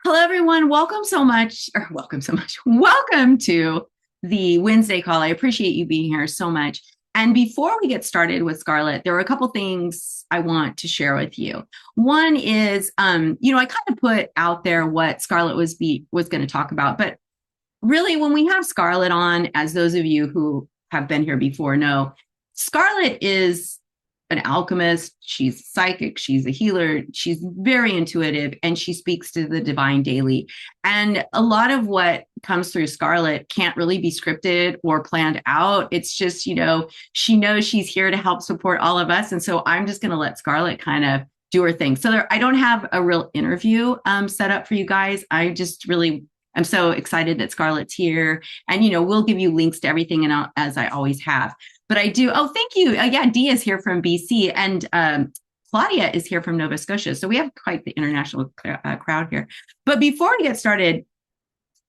Hello, everyone. Welcome to the Wednesday call. I appreciate you being here so much. And before we get started with Scarlet, there are a couple things I want to share with you. One is, I kind of put out there what Scarlet was going to talk about, but really, when we have Scarlet on, as those of you who have been here before know, Scarlet is an alchemist. She's psychic. She's a healer. She's very intuitive, and she speaks to the divine daily. And a lot of what comes through Scarlet can't really be scripted or planned out. It's just, she knows she's here to help support all of us. And so I'm just going to let Scarlet kind of do her thing. So I don't have a real interview set up for you guys. I'm so excited that Scarlett's here. And, we'll give you links to everything, and as I always have. But I do. Oh, thank you. Yeah, Dee is here from BC, and Claudia is here from Nova Scotia. So we have quite the international crowd here. But before we get started,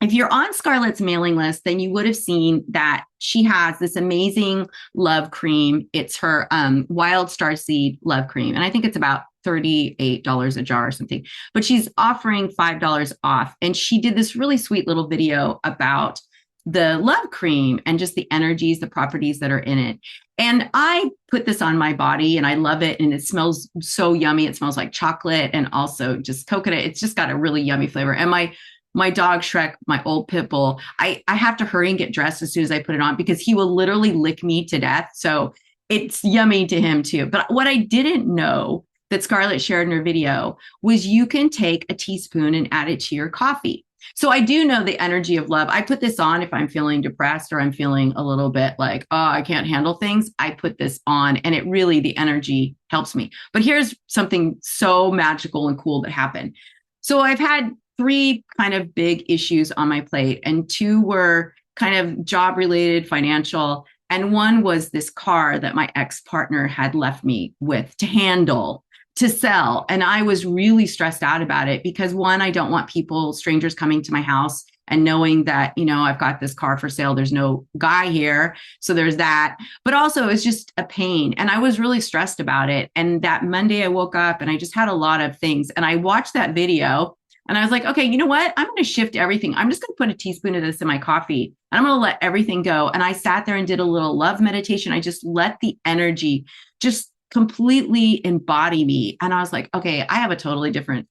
if you're on Scarlett's mailing list, then you would have seen that she has this amazing love cream. It's her wild starseed love cream. And I think it's about $38 a jar or something. But she's offering $5 off. And she did this really sweet little video about the love cream and just the energies, the properties that are in it. And I put this on my body and I love it. And it smells so yummy. It smells like chocolate and also just coconut. It's just got a really yummy flavor. And my dog Shrek, my old pit bull, I have to hurry and get dressed as soon as I put it on because he will literally lick me to death. So it's yummy to him too. But what I didn't know that Scarlett shared in her video was you can take a teaspoon and add it to your coffee. So I do know the energy of love. I put this on if I'm feeling depressed or I'm feeling a little bit like, oh, I can't handle things. I put this on and the energy helps me. But here's something so magical and cool that happened. So I've had 3 kind of big issues on my plate, and 2 were kind of job related, financial. And one was this car that my ex-partner had left me with to handle, to sell. And I was really stressed out about it because, one, I don't want strangers coming to my house and knowing that, I've got this car for sale. There's no guy here. So there's that. But also it's just a pain. And I was really stressed about it. And that Monday I woke up and I just had a lot of things. And I watched that video and I was like, okay, you know what? I'm going to shift everything. I'm just going to put a teaspoon of this in my coffee and I'm going to let everything go. And I sat there and did a little love meditation. I just let the energy just completely embody me. And I was like, okay, I have a totally different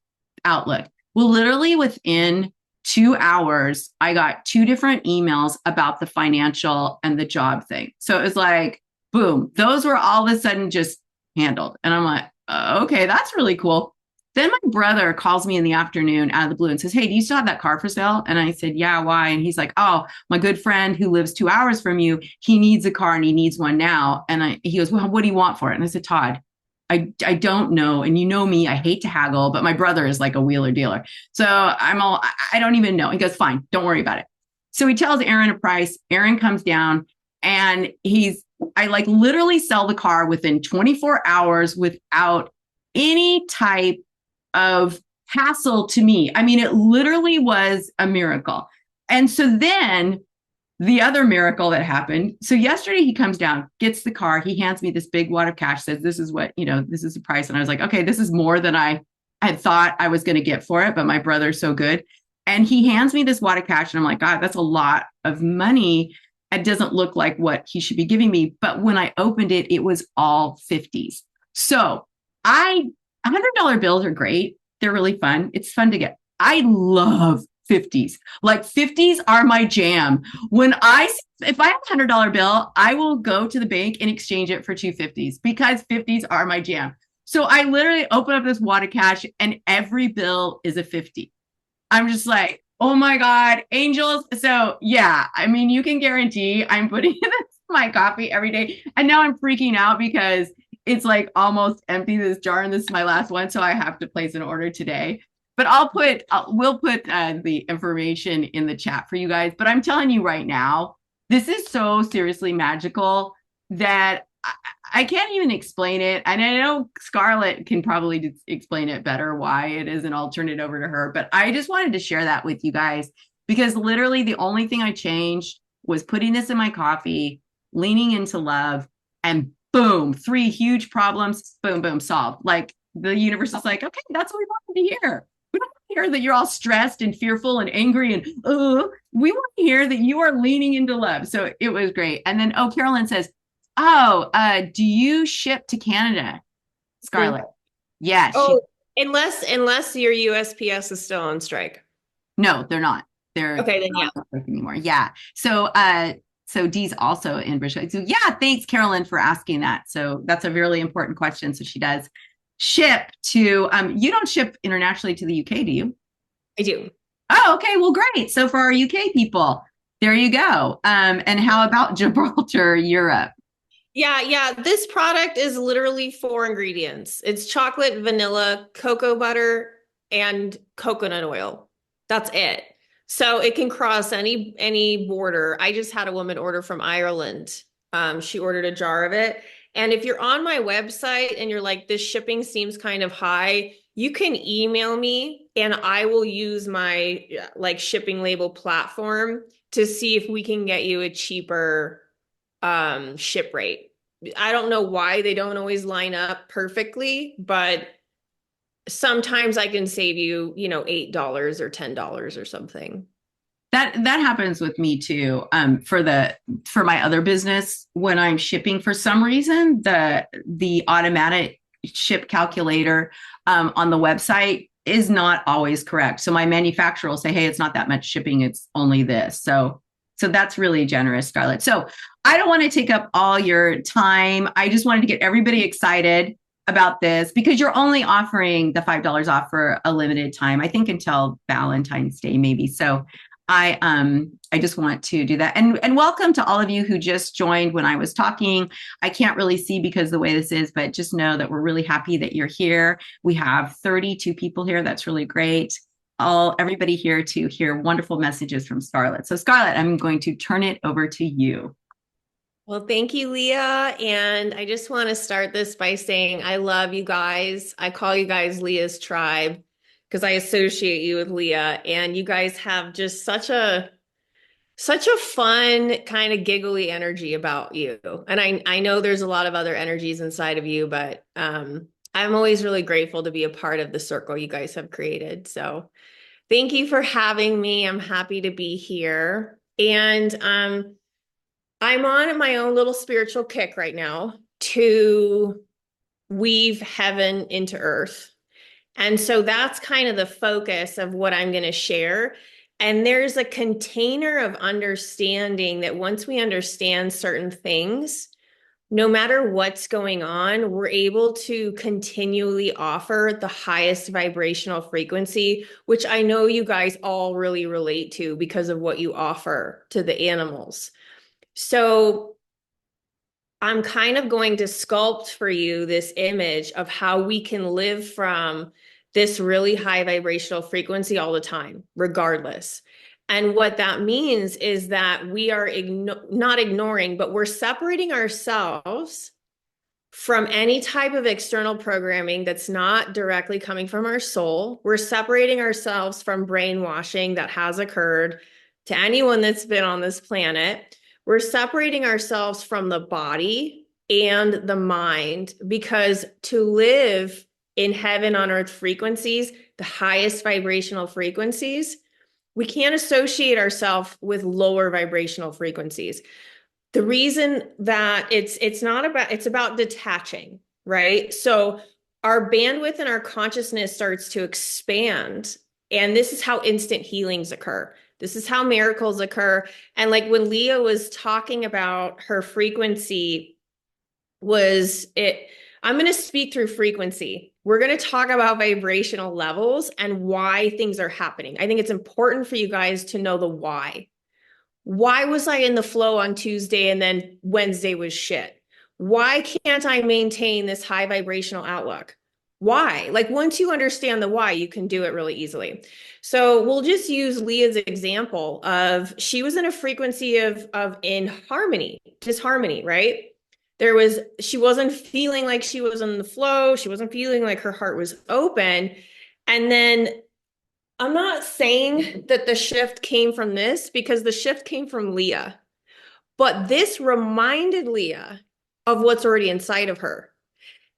outlook. Well, literally within 2 hours, I got 2 different emails about the financial and the job thing. So it was like, boom, those were all of a sudden just handled. And I'm like, okay, that's really cool. Then my brother calls me in the afternoon out of the blue and says, hey, do you still have that car for sale? And I said, yeah, why? And he's like, oh, my good friend who lives 2 hours from you, he needs a car and he needs one now. And he goes, well, what do you want for it? And I said, Todd, I don't know. And you know me, I hate to haggle, but my brother is like a wheeler dealer. So I don't even know. He goes, fine, don't worry about it. So he tells Aaron a price. Aaron comes down and I like literally sell the car within 24 hours without any type of hassle to me. I mean, it literally was a miracle. And so then the other miracle that happened. So yesterday he comes down, gets the car. He hands me this big wad of cash, says, this is what, this is the price. And I was like, okay, this is more than I had thought I was going to get for it. But my brother's so good. And he hands me this wad of cash. And I'm like, God, that's a lot of money. It doesn't look like what he should be giving me. But when I opened it, it was all 50s. So $100 bills are great. They're really fun. It's fun to get. I love 50s. Like 50s are my jam. If I have a $100 bill, I will go to the bank and exchange it for 250s because 50s are my jam. So I literally open up this wad of cash and every bill is a 50. I'm just like, oh my God, angels. So yeah, I mean, you can guarantee I'm putting this in my coffee every day. And now I'm freaking out because it's like almost empty, this jar, and this is my last one. So I have to place an order today. But we'll put the information in the chat for you guys. But I'm telling you right now, this is so seriously magical that I can't even explain it. And I know Scarlett can probably explain it better why it is, and I'll turn it over to her. But I just wanted to share that with you guys because literally the only thing I changed was putting this in my coffee, leaning into love, and boom, 3 huge problems, boom, boom, solved. Like the universe is like, okay, that's what we wanted to hear. We don't hear that you're all stressed and fearful and angry and we want to hear that you are leaning into love. So it was great. And then Carolyn says, "Oh, do you ship to Canada, Mhm. Scarlet?" Yeah, she Oh, unless your USPS is still on strike. no, they're not. They're Okay, then yeah. not working anymore. Yeah. So Dee's also in British. So yeah, thanks, Carolyn, for asking that. So that's a really important question. So she does ship to you don't ship internationally to the UK, do you? I do. Oh, okay. Well, great. So for our UK people, there you go. And how about Gibraltar, Europe? Yeah. This product is literally four ingredients. It's chocolate, vanilla, cocoa butter, and coconut oil. That's it. So it can cross any border. I just had a woman order from Ireland. She ordered a jar of it. And if you're on my website and you're like, this shipping seems kind of high, you can email me and I will use my like shipping label platform to see if we can get you a cheaper ship rate. I don't know why they don't always line up perfectly, but sometimes I can save you, $8 or $10 or something. That happens with me too. For my other business, when I'm shipping, for some reason, the automatic ship calculator on the website is not always correct. So my manufacturer will say, "Hey, it's not that much shipping; it's only this." So that's really generous, Scarlett. So I don't want to take up all your time. I just wanted to get everybody excited about this because you're only offering the $5 off for a limited time. I think until Valentine's Day, maybe. So I just want to do that. And welcome to all of you who just joined when I was talking. I can't really see because the way this is, but just know that we're really happy that you're here. We have 32 people here. That's really great. Everybody here to hear wonderful messages from Scarlett. So Scarlett, I'm going to turn it over to you. Well, thank you, Leah. And I just want to start this by saying I love you guys. I call you guys Leah's tribe because I associate you with Leah. And you guys have just such a fun kind of giggly energy about you. And I know there's a lot of other energies inside of you, but I'm always really grateful to be a part of the circle you guys have created. So thank you for having me. I'm happy to be here. And I'm on my own little spiritual kick right now to weave heaven into earth. And so that's kind of the focus of what I'm going to share. And there's a container of understanding that once we understand certain things, no matter what's going on, we're able to continually offer the highest vibrational frequency, which I know you guys all really relate to because of what you offer to the animals. So I'm kind of going to sculpt for you this image of how we can live from this really high vibrational frequency all the time, regardless. And what that means is that we are not ignoring, but we're separating ourselves from any type of external programming that's not directly coming from our soul. We're separating ourselves from brainwashing that has occurred to anyone that's been on this planet. We're separating ourselves from the body and the mind because to live in heaven on earth frequencies, the highest vibrational frequencies, we can't associate ourselves with lower vibrational frequencies. The reason that it's not about it's about detaching, right? So our bandwidth and our consciousness starts to expand, and this is how instant healings occur. This is how miracles occur. And like when Leah was talking about her frequency, was it I'm going to speak through frequency. We're going to talk about vibrational levels and why things are happening. I think it's important for you guys to know the why. Why was I in the flow on Tuesday and then Wednesday was shit? Why can't I maintain this high vibrational outlook? Why? Like once you understand the why, you can do it really easily. So we'll just use Leah's example of she was in a frequency of in harmony, disharmony, right? She wasn't feeling like she was in the flow. She wasn't feeling like her heart was open. And then I'm not saying that the shift came from this because the shift came from Leah, but this reminded Leah of what's already inside of her.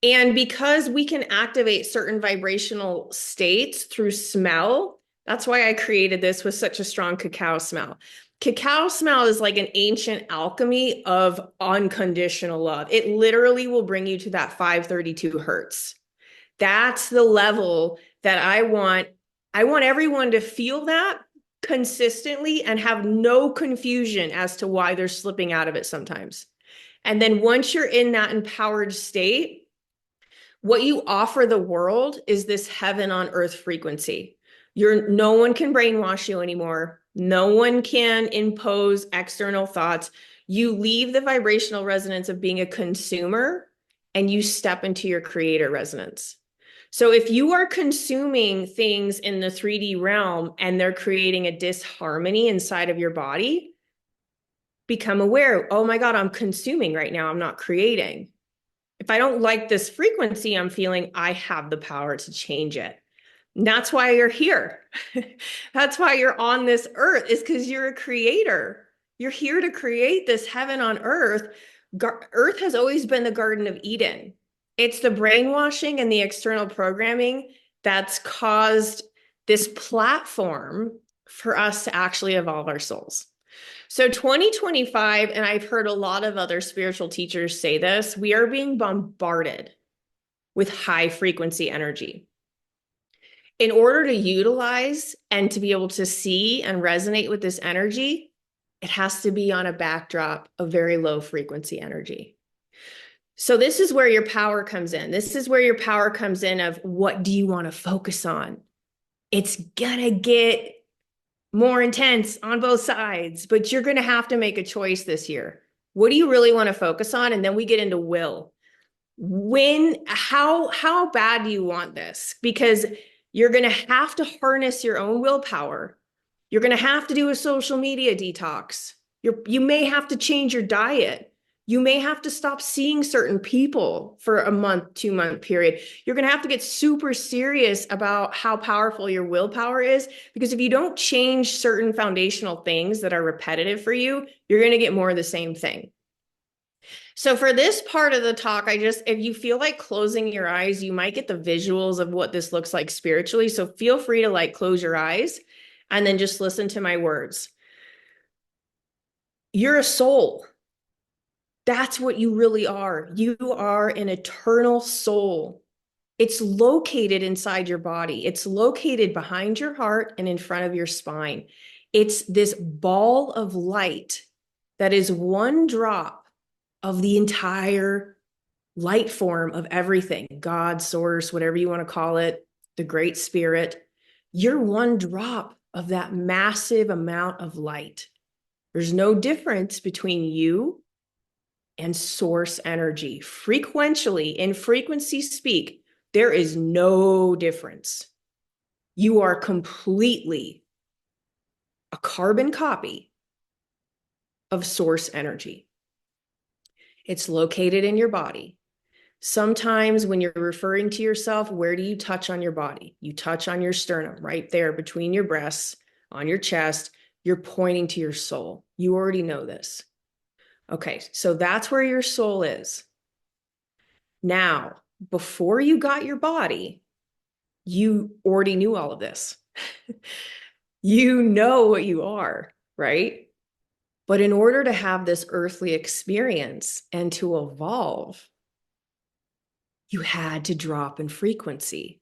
And because we can activate certain vibrational states through smell, that's why I created this with such a strong cacao smell. Cacao smell is like an ancient alchemy of unconditional love. It literally will bring you to that 532 hertz. That's the level that I want. I want everyone to feel that consistently and have no confusion as to why they're slipping out of it sometimes. And then once you're in that empowered state, what you offer the world is this heaven on earth frequency. No one can brainwash you anymore. No one can impose external thoughts. You leave the vibrational resonance of being a consumer and you step into your creator resonance. So if you are consuming things in the 3D realm and they're creating a disharmony inside of your body, become aware, oh my God, I'm consuming right now. I'm not creating. If I don't like this frequency I'm feeling, I have the power to change it. And that's why you're here. That's why you're on this earth, is because you're a creator. You're here to create this heaven on earth. Earth has always been the Garden of Eden. It's the brainwashing and the external programming that's caused this platform for us to actually evolve our souls. So 2025, and I've heard a lot of other spiritual teachers say this, we are being bombarded with high frequency energy. In order to utilize and to be able to see and resonate with this energy, it has to be on a backdrop of very low frequency energy. So this is where your power comes in. This is where your power comes in of what do you want to focus on? It's gonna get more intense on both sides, but you're going to have to make a choice this year. What do you really want to focus on? And then we get into will. How bad do you want this? Because you're going to have to harness your own willpower. You're going to have to do a social media detox. You may have to change your diet. You may have to stop seeing certain people for a month, 2-month period. You're going to have to get super serious about how powerful your willpower is, because if you don't change certain foundational things that are repetitive for you, you're going to get more of the same thing. So for this part of the talk, if you feel like closing your eyes, you might get the visuals of what this looks like spiritually. So feel free to like close your eyes and then just listen to my words. You're a soul. That's what you really are. You are an eternal soul. It's located inside your body. It's located behind your heart and in front of your spine. It's this ball of light that is one drop of the entire light form of everything, God, source, whatever you want to call it, the great spirit. You're one drop of that massive amount of light. There's no difference between you and source energy. Frequentially, in frequency speak, there is no difference. You are completely a carbon copy of source energy. It's located in your body. Sometimes when you're referring to yourself, where do you touch on your body? You touch on your sternum, right there between your breasts, on your chest. You're pointing to your soul. You already know this. Okay, so that's where your soul is. Now, before you got your body, you already knew all of this. You know what you are, right? But in order to have this earthly experience and to evolve, you had to drop in frequency.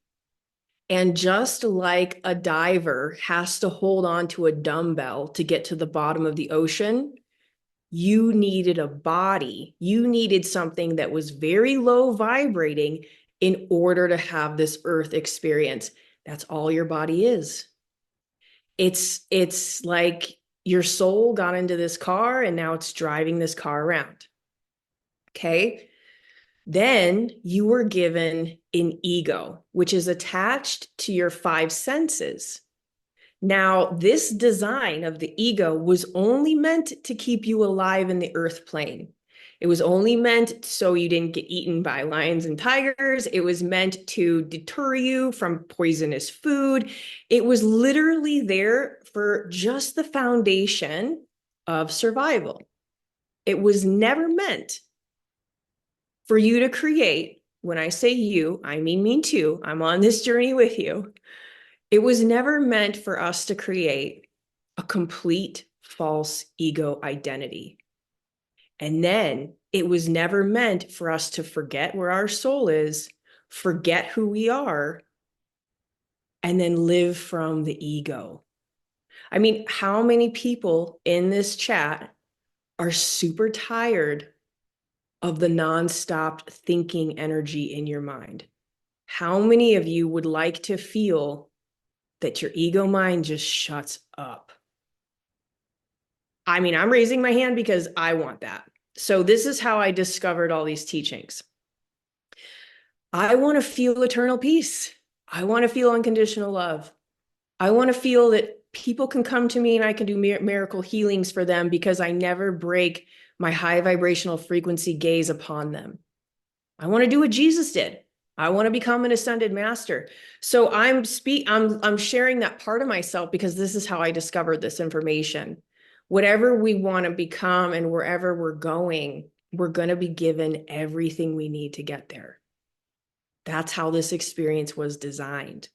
And just like a diver has to hold on to a dumbbell to get to the bottom of the ocean, you needed a body. You needed something that was very low vibrating in order to have this earth experience. That's all your body is. It's like your soul got into this car and now it's driving this car around. Okay. Then you were given an ego, which is attached to your 5 senses. Now, this design of the ego was only meant to keep you alive in the earth plane. It was only meant so you didn't get eaten by lions and tigers. It was meant to deter you from poisonous food. It was literally there for just the foundation of survival. It was never meant for you to create when I say you, I mean me too. I'm on this journey with you. It was never meant for us to create a complete false ego identity. And then it was never meant for us to forget where our soul is, forget who we are, and then live from the ego. I mean, how many people in this chat are super tired of the nonstop thinking energy in your mind? How many of you would like to feel that your ego mind just shuts up? I mean, I'm raising my hand because I want that. So this is how I discovered all these teachings. I want to feel eternal peace. I want to feel unconditional love. I want to feel that people can come to me and I can do miracle healings for them because I never break my high vibrational frequency gaze upon them. I want to do what Jesus did. I want to become an ascended master. So I'm sharing that part of myself because this is how I discovered this information. Whatever we want to become and wherever we're going to be given everything we need to get there. That's how this experience was designed.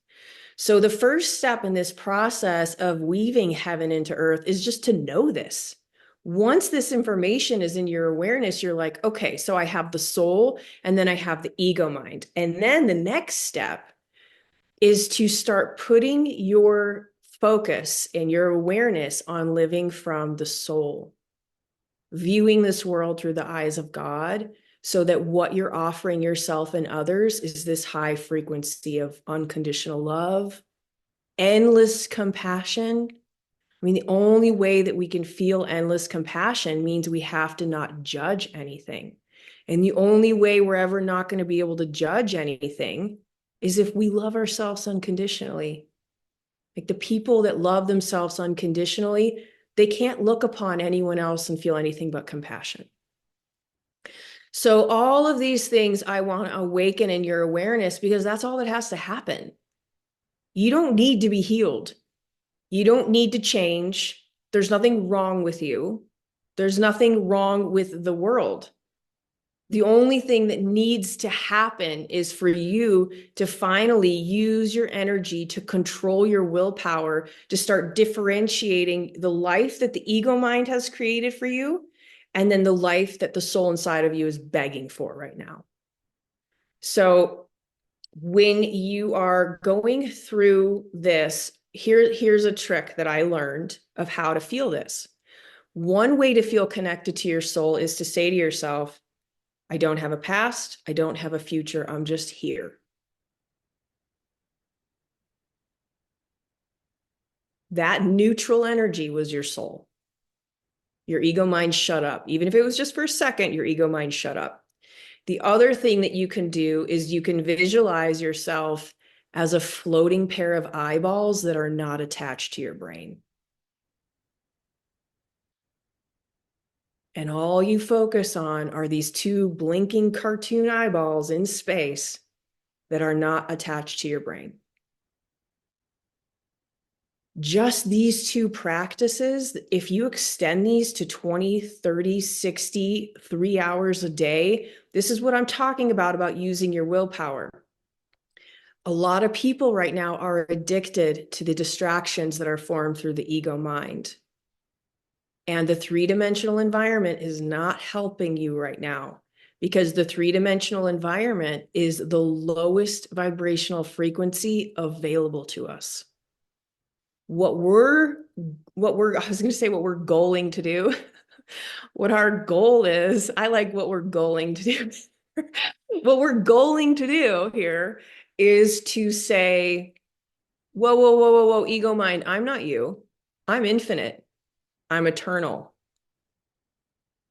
So the first step in this process of weaving heaven into earth is just to know this. Once this information is in your awareness, you're like, okay, so I have the soul and then I have the ego mind. And then the next step is to start putting your focus and your awareness on living from the soul, viewing this world through the eyes of God, so that what you're offering yourself and others is this high frequency of unconditional love, endless compassion. I mean, the only way that we can feel endless compassion means we have to not judge anything. And the only way we're ever not going to be able to judge anything is if we love ourselves unconditionally. Like the people that love themselves unconditionally, they can't look upon anyone else and feel anything but compassion. So all of these things I want to awaken in your awareness because that's all that has to happen. You don't need to be healed. You don't need to change. There's nothing wrong with you. There's nothing wrong with the world. The only thing that needs to happen is for you to finally use your energy to control your willpower, to start differentiating the life that the ego mind has created for you, and then the life that the soul inside of you is begging for right now. So when you are going through this, here's a trick that I learned of how to feel this. One way to feel connected to your soul is to say to yourself, I don't have a past, I don't have a future, I'm just here. That neutral energy was your soul. Your ego mind shut up. Even if it was just for a second, your ego mind shut up. The other thing that you can do is you can visualize yourself as a floating pair of eyeballs that are not attached to your brain. And all you focus on are these two blinking cartoon eyeballs in space that are not attached to your brain. Just these two practices, if you extend these to 20, 30, 60, 3 hours a day, this is what I'm talking about using your willpower. A lot of people right now are addicted to the distractions that are formed through the ego mind. And the three-dimensional environment is not helping you right now because the three-dimensional environment is the lowest vibrational frequency available to us. What we're going to do, what our goal is, I like what we're going to do. What we're going to do here is to say, whoa, whoa, whoa, whoa, whoa, ego mind, I'm not you. I'm infinite. I'm eternal.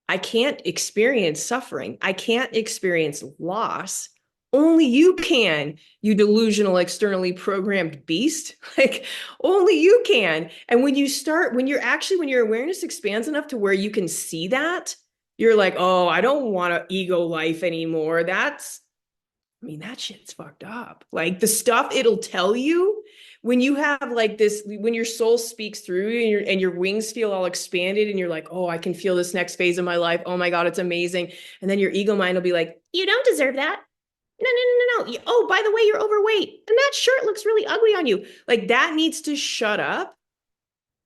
I can't experience suffering. I can't experience loss. Only you can, you delusional, externally programmed beast. Like only you can. And when your awareness expands enough to where you can see that, you're like, oh, I don't want an ego life anymore. That shit's fucked up. Like the stuff it'll tell you when you have like this, when your soul speaks through you and your wings feel all expanded and you're like, oh, I can feel this next phase of my life. Oh my God, it's amazing. And then your ego mind will be like, you don't deserve that. no, no, no, no, no. Oh, by the way, you're overweight. And that shirt looks really ugly on you. Like that needs to shut up.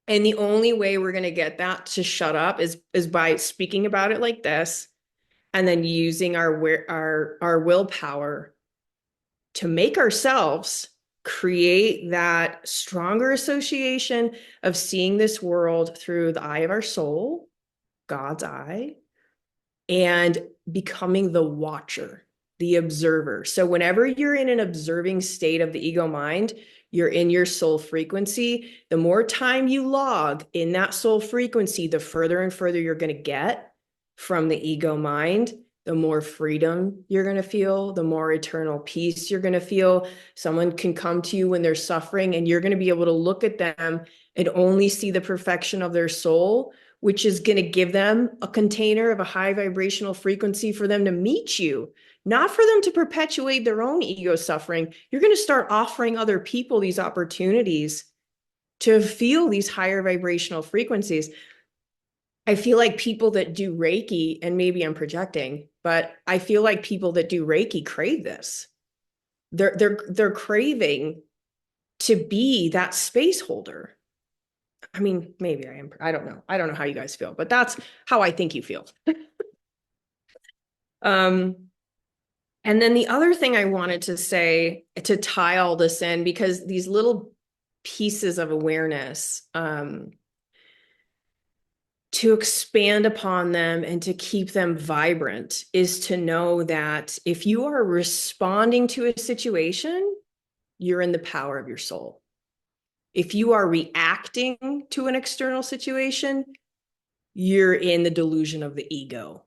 And the only way we're going to get that to shut up is by speaking about it like this and then using our willpower to make ourselves create that stronger association of seeing this world through the eye of our soul, God's eye, and becoming the watcher, the observer. So whenever you're in an observing state of the ego mind, you're in your soul frequency. The more time you log in that soul frequency, the further and further you're going to get from the ego mind, the more freedom you're going to feel, the more eternal peace you're going to feel. Someone can come to you when they're suffering, and you're going to be able to look at them and only see the perfection of their soul, which is going to give them a container of a high vibrational frequency for them to meet you, not for them to perpetuate their own ego suffering. You're going to start offering other people these opportunities to feel these higher vibrational frequencies. I feel like people that do Reiki, and maybe I'm projecting, but I feel like people that do Reiki crave this. They're craving to be that space holder. I mean, maybe I am. I don't know. I don't know how you guys feel, but that's how I think you feel. Um, and then the other thing I wanted to say to tie all this in, because these little pieces of awareness, to expand upon them and to keep them vibrant, is to know that if you are responding to a situation, you're in the power of your soul. If you are reacting to an external situation, you're in the delusion of the ego.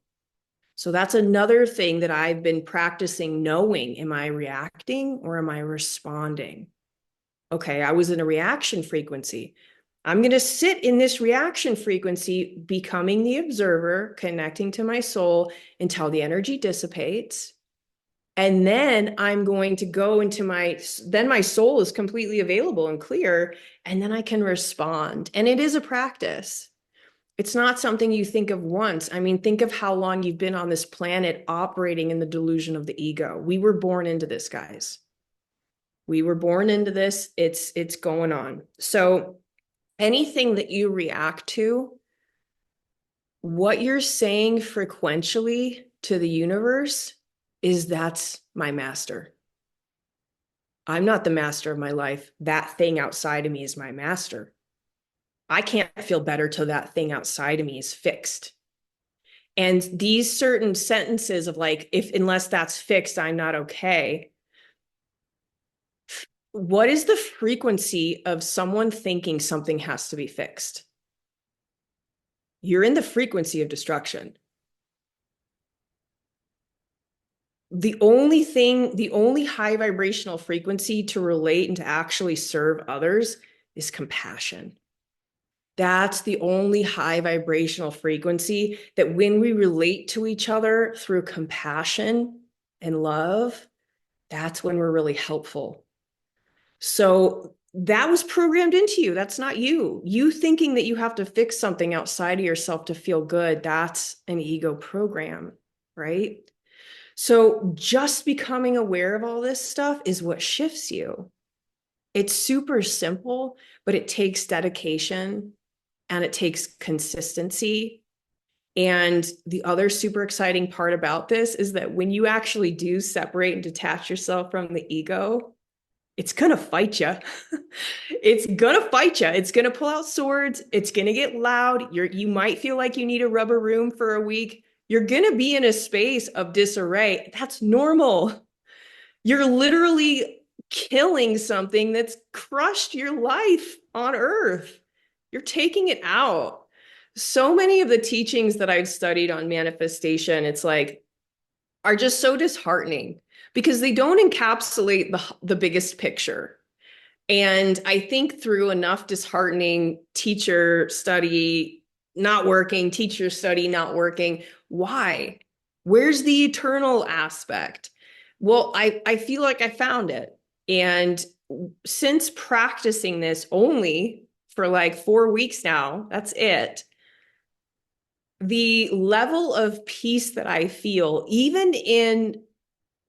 So that's another thing that I've been practicing knowing. Am I reacting or am I responding? Okay, I was in a reaction frequency. I'm going to sit in this reaction frequency, becoming the observer, connecting to my soul until the energy dissipates. And then I'm going to go into then my soul is completely available and clear, and then I can respond. And it is a practice. It's not something you think of once. I mean, think of how long you've been on this planet operating in the delusion of the ego. We were born into this, guys. We were born into this. It's going on. So anything that you react to, what you're saying frequentially to the universe is, that's my master. I'm not the master of my life. That thing outside of me is my master. I can't feel better till that thing outside of me is fixed. And these certain sentences of like, unless that's fixed, I'm not okay. What is the frequency of someone thinking something has to be fixed? You're in the frequency of destruction. The only high vibrational frequency to relate and to actually serve others is compassion. That's the only high vibrational frequency that when we relate to each other through compassion and love, that's when we're really helpful. So that was programmed into you. That's not you. You thinking that you have to fix something outside of yourself to feel good, that's an ego program, right? So just becoming aware of all this stuff is what shifts you. It's super simple, but it takes dedication and it takes consistency. And the other super exciting part about this is that when you actually do separate and detach yourself from the ego, it's going to fight you. It's going to fight you. It's going to pull out swords. It's going to get loud. You might feel like you need a rubber room for a week. You're going to be in a space of disarray. That's normal. You're literally killing something that's crushed your life on earth. You're taking it out. So many of the teachings that I've studied on manifestation, it's like, are just so disheartening because they don't encapsulate the biggest picture. And I think through enough disheartening teacher study not working, teacher study not working, why? Where's the eternal aspect? Well, I feel like I found it. And since practicing this only for like 4 weeks now, that's it. The level of peace that I feel, even in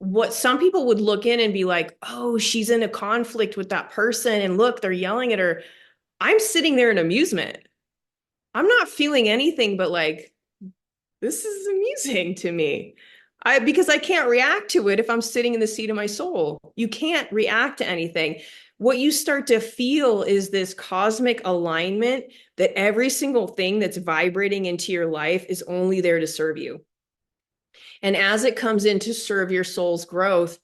what some people would look in and be like, oh, she's in a conflict with that person. And look, they're yelling at her. I'm sitting there in amusement. I'm not feeling anything but like, this is amusing to me. Because I can't react to it if I'm sitting in the seat of my soul. You can't react to anything. What you start to feel is this cosmic alignment that every single thing that's vibrating into your life is only there to serve you. And as it comes in to serve your soul's growth,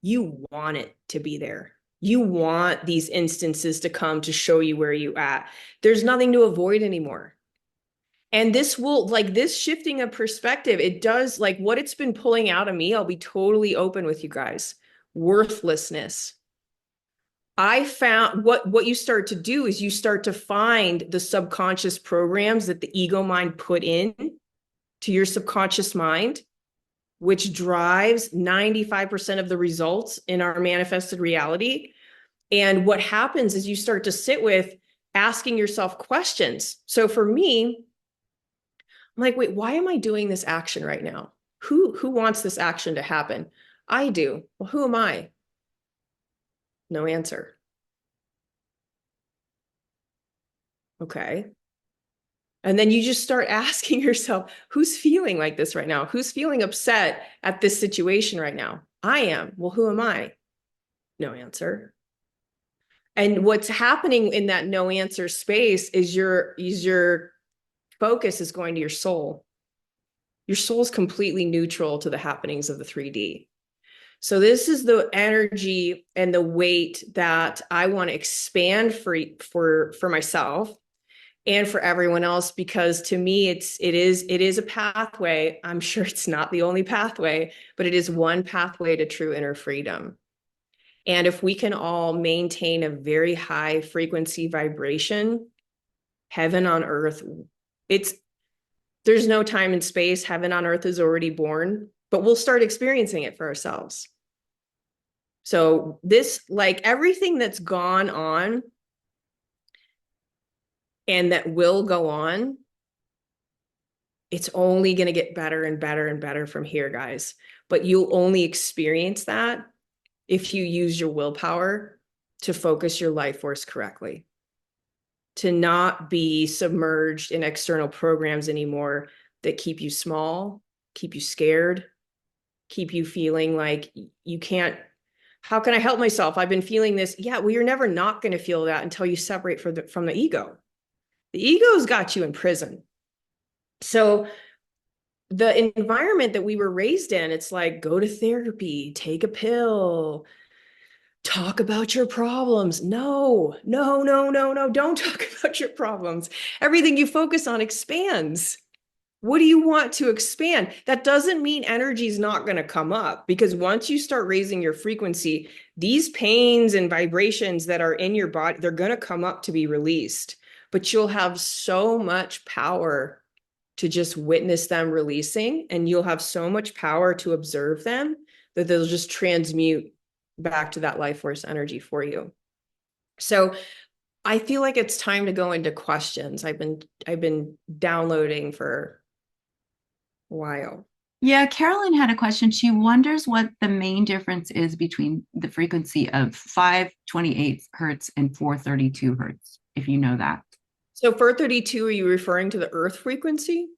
you want it to be there. You want these instances to come to show you where you at. There's nothing to avoid anymore. And this will, like, this shifting of perspective, it does, like, what it's been pulling out of me, I'll be totally open with you guys. Worthlessness. I found what you start to do is you start to find the subconscious programs that the ego mind put in to your subconscious mind, which drives 95% of the results in our manifested reality. And what happens is you start to sit with asking yourself questions. So for me, I'm like, wait, why am I doing this action right now? Who wants this action to happen? I do. Well, who am I? No answer. Okay. And then you just start asking yourself, who's feeling like this right now? Who's feeling upset at this situation right now? I am. Well, who am I? No answer. And what's happening in that no answer space is your focus is going to your soul. Your soul's completely neutral to the happenings of the 3D. So this is the energy and the weight that I want to expand for myself and for everyone else, because to me it is a pathway. I'm sure it's not the only pathway, but it is one pathway to true inner freedom. And if we can all maintain a very high frequency vibration, heaven on earth, there's no time and space. Heaven on earth is already born, but we'll start experiencing it for ourselves. So this, like everything that's gone on and that will go on, it's only going to get better and better and better from here, guys. But you'll only experience that if you use your willpower to focus your life force correctly, to not be submerged in external programs anymore that keep you small, keep you scared, keep you feeling like you can't. How can I help myself? I've been feeling this. Yeah, well, you're never not going to feel that until you separate from the ego. The ego's got you in prison. So the environment that we were raised in, it's like, go to therapy, take a pill, talk about your problems. No, no, no, no, no. Don't talk about your problems. Everything you focus on expands. What do you want to expand? That doesn't mean energy is not going to come up, because once you start raising your frequency, these pains and vibrations that are in your body, they're going to come up to be released, but you'll have so much power to just witness them releasing, and you'll have so much power to observe them that they'll just transmute back to that life force energy for you. So I feel like it's time to go into questions. I've been downloading for a while. Yeah, Carolyn had a question. She wonders what the main difference is between the frequency of 528 hertz and 432 hertz, if you know that. So 432, are you referring to the earth frequency?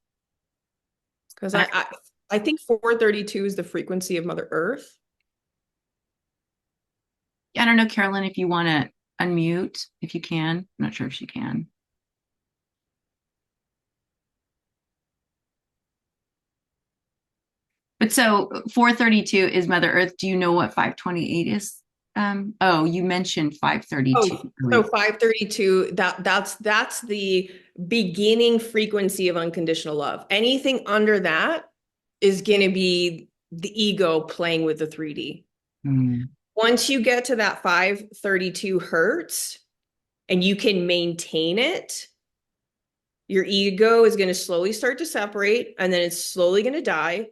Because I think 432 is the frequency of Mother Earth. I don't know, Carolyn, if you want to unmute, if you can. I'm not sure if she can. But so 432 is Mother Earth. Do you know what 528 is? Oh, you mentioned 532. Oh, so 532, that's the beginning frequency of unconditional love. Anything under that is going to be the ego playing with the 3D. Once you get to that 532 hertz and you can maintain it, your ego is going to slowly start to separate, and then it's slowly going to die.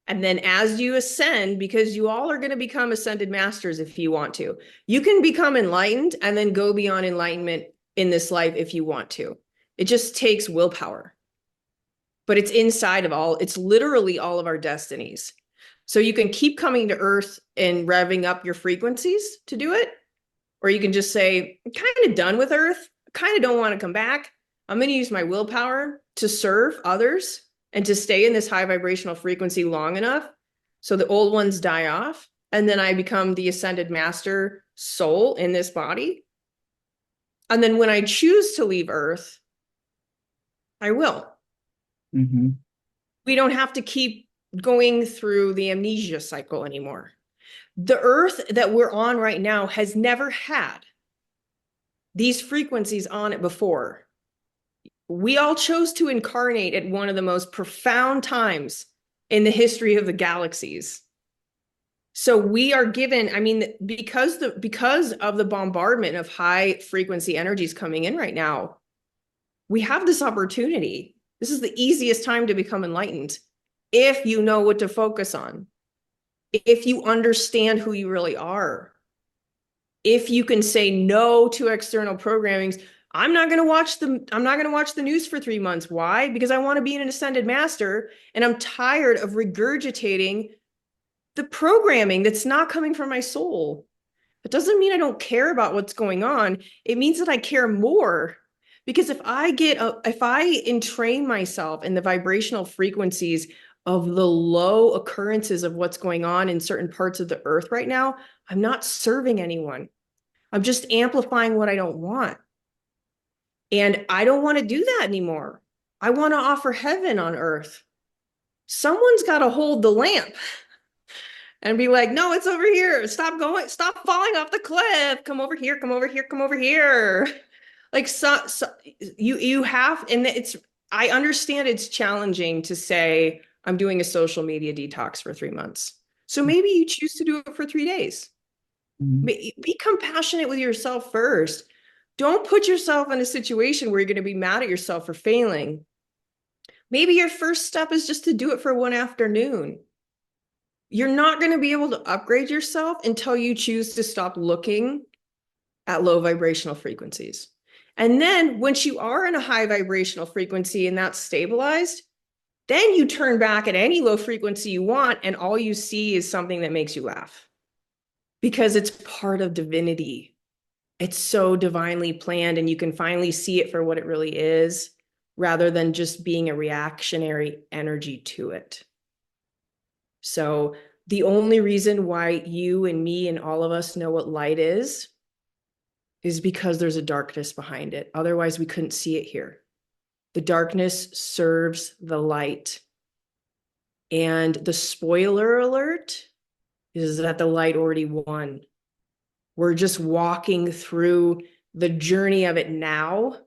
And then as you ascend, because you all are going to become ascended masters if you want to, you can become enlightened and then go beyond enlightenment in this life if you want to. It just takes willpower. But it's inside of it's literally all of our destinies. So you can keep coming to Earth and revving up your frequencies to do it. Or you can just say, I'm kind of done with Earth. I kind of don't want to come back. I'm going to use my willpower to serve others and to stay in this high vibrational frequency long enough so the old ones die off. And then I become the ascended master soul in this body. And then when I choose to leave Earth, I will. Mm-hmm. We don't have to keep going through the amnesia cycle anymore. The Earth that we're on right now has never had these frequencies on it before. We all chose to incarnate at one of the most profound times in the history of the galaxies. So we are given, I mean, because of the bombardment of high frequency energies coming in right now, we have this opportunity. This is the easiest time to become enlightened if you know what to focus on, if you understand who you really are, if you can say no to external programmings. I'm not going to watch the news for 3 months. Why? Because I want to be an ascended master and I'm tired of regurgitating the programming that's not coming from my soul. It doesn't mean I don't care about what's going on. It means that I care more. Because if I entrain myself in the vibrational frequencies of the low occurrences of what's going on in certain parts of the earth right now, I'm not serving anyone. I'm just amplifying what I don't want. And I don't want to do that anymore. I want to offer heaven on earth. Someone's got to hold the lamp and be like, no, it's over here. Stop going, stop falling off the cliff. Come over here, come over here, come over here. Like you have, and I understand it's challenging to say, I'm doing a social media detox for 3 months. So maybe you choose to do it for 3 days. Mm-hmm. Be compassionate with yourself first. Don't put yourself in a situation where you're going to be mad at yourself for failing. Maybe your first step is just to do it for one afternoon. You're not going to be able to upgrade yourself until you choose to stop looking at low vibrational frequencies. And then once you are in a high vibrational frequency and that's stabilized, then you turn back at any low frequency you want and all you see is something that makes you laugh because it's part of divinity. It's so divinely planned and you can finally see it for what it really is rather than just being a reactionary energy to it. So the only reason why you and me and all of us know what light is because there's a darkness behind it. Otherwise, we couldn't see it here. The darkness serves the light. And the spoiler alert is that the light already won. We're just walking through the journey of it now.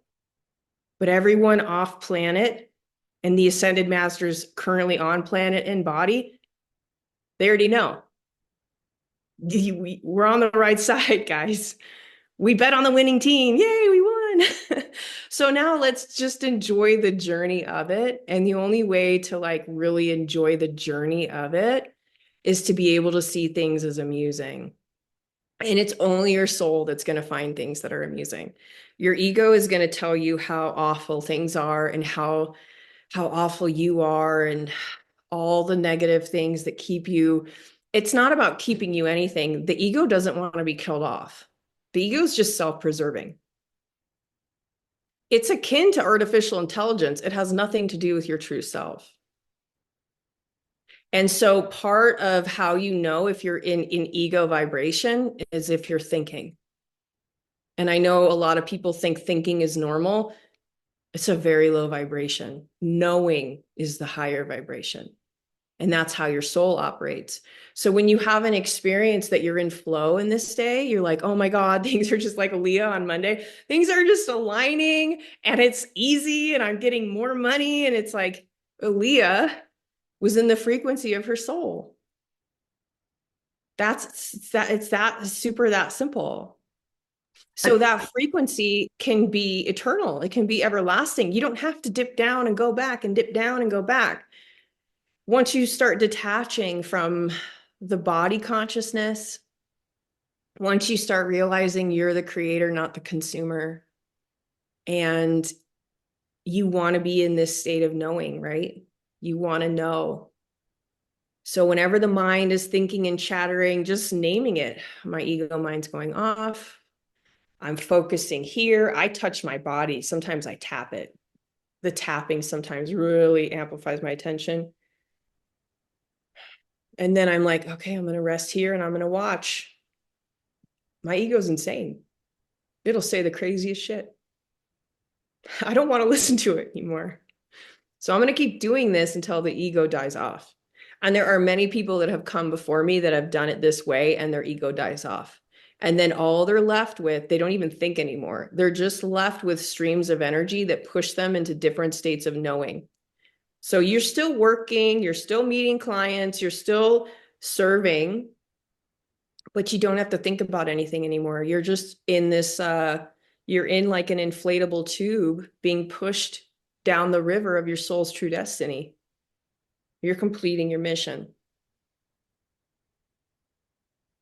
But everyone off planet and the ascended masters currently on planet and body, they already know. We're on the right side, guys. We bet on the winning team. Yay, we won. So now let's just enjoy the journey of it. And the only way to like really enjoy the journey of it is to be able to see things as amusing. And it's only your soul that's going to find things that are amusing. Your ego is going to tell you how awful things are and how awful you are and all the negative things that keep you. It's not about keeping you anything. The ego doesn't want to be killed off. The ego is just self-preserving. It's akin to artificial intelligence. It has nothing to do with your true self. And so part of how you know if you're in ego vibration is if you're thinking. And I know a lot of people think thinking is normal. It's a very low vibration. Knowing is the higher vibration. And that's how your soul operates. So when you have an experience that you're in flow in this day, you're like, oh my God, things are just like Leah on Monday. Things are just aligning and it's easy and I'm getting more money. And it's like, Leah was in the frequency of her soul. It's that super that simple. So that frequency can be eternal. It can be everlasting. You don't have to dip down and go back and dip down and go back. Once you start detaching from the body consciousness, once you start realizing you're the creator, not the consumer, and you want to be in this state of knowing, right? You want to know. So whenever the mind is thinking and chattering, just naming it, my ego mind's going off. I'm focusing here. I touch my body. Sometimes I tap it. The tapping sometimes really amplifies my attention. And then I'm like, okay, I'm going to rest here and I'm going to watch. My ego's insane. It'll say the craziest shit. I don't want to listen to it anymore. So I'm going to keep doing this until the ego dies off. And there are many people that have come before me that have done it this way and their ego dies off. And then all they're left with, they don't even think anymore. They're just left with streams of energy that push them into different states of knowing. So you're still working, you're still meeting clients, you're still serving, but you don't have to think about anything anymore. You're just in this, you're in like an inflatable tube being pushed down the river of your soul's true destiny. You're completing your mission.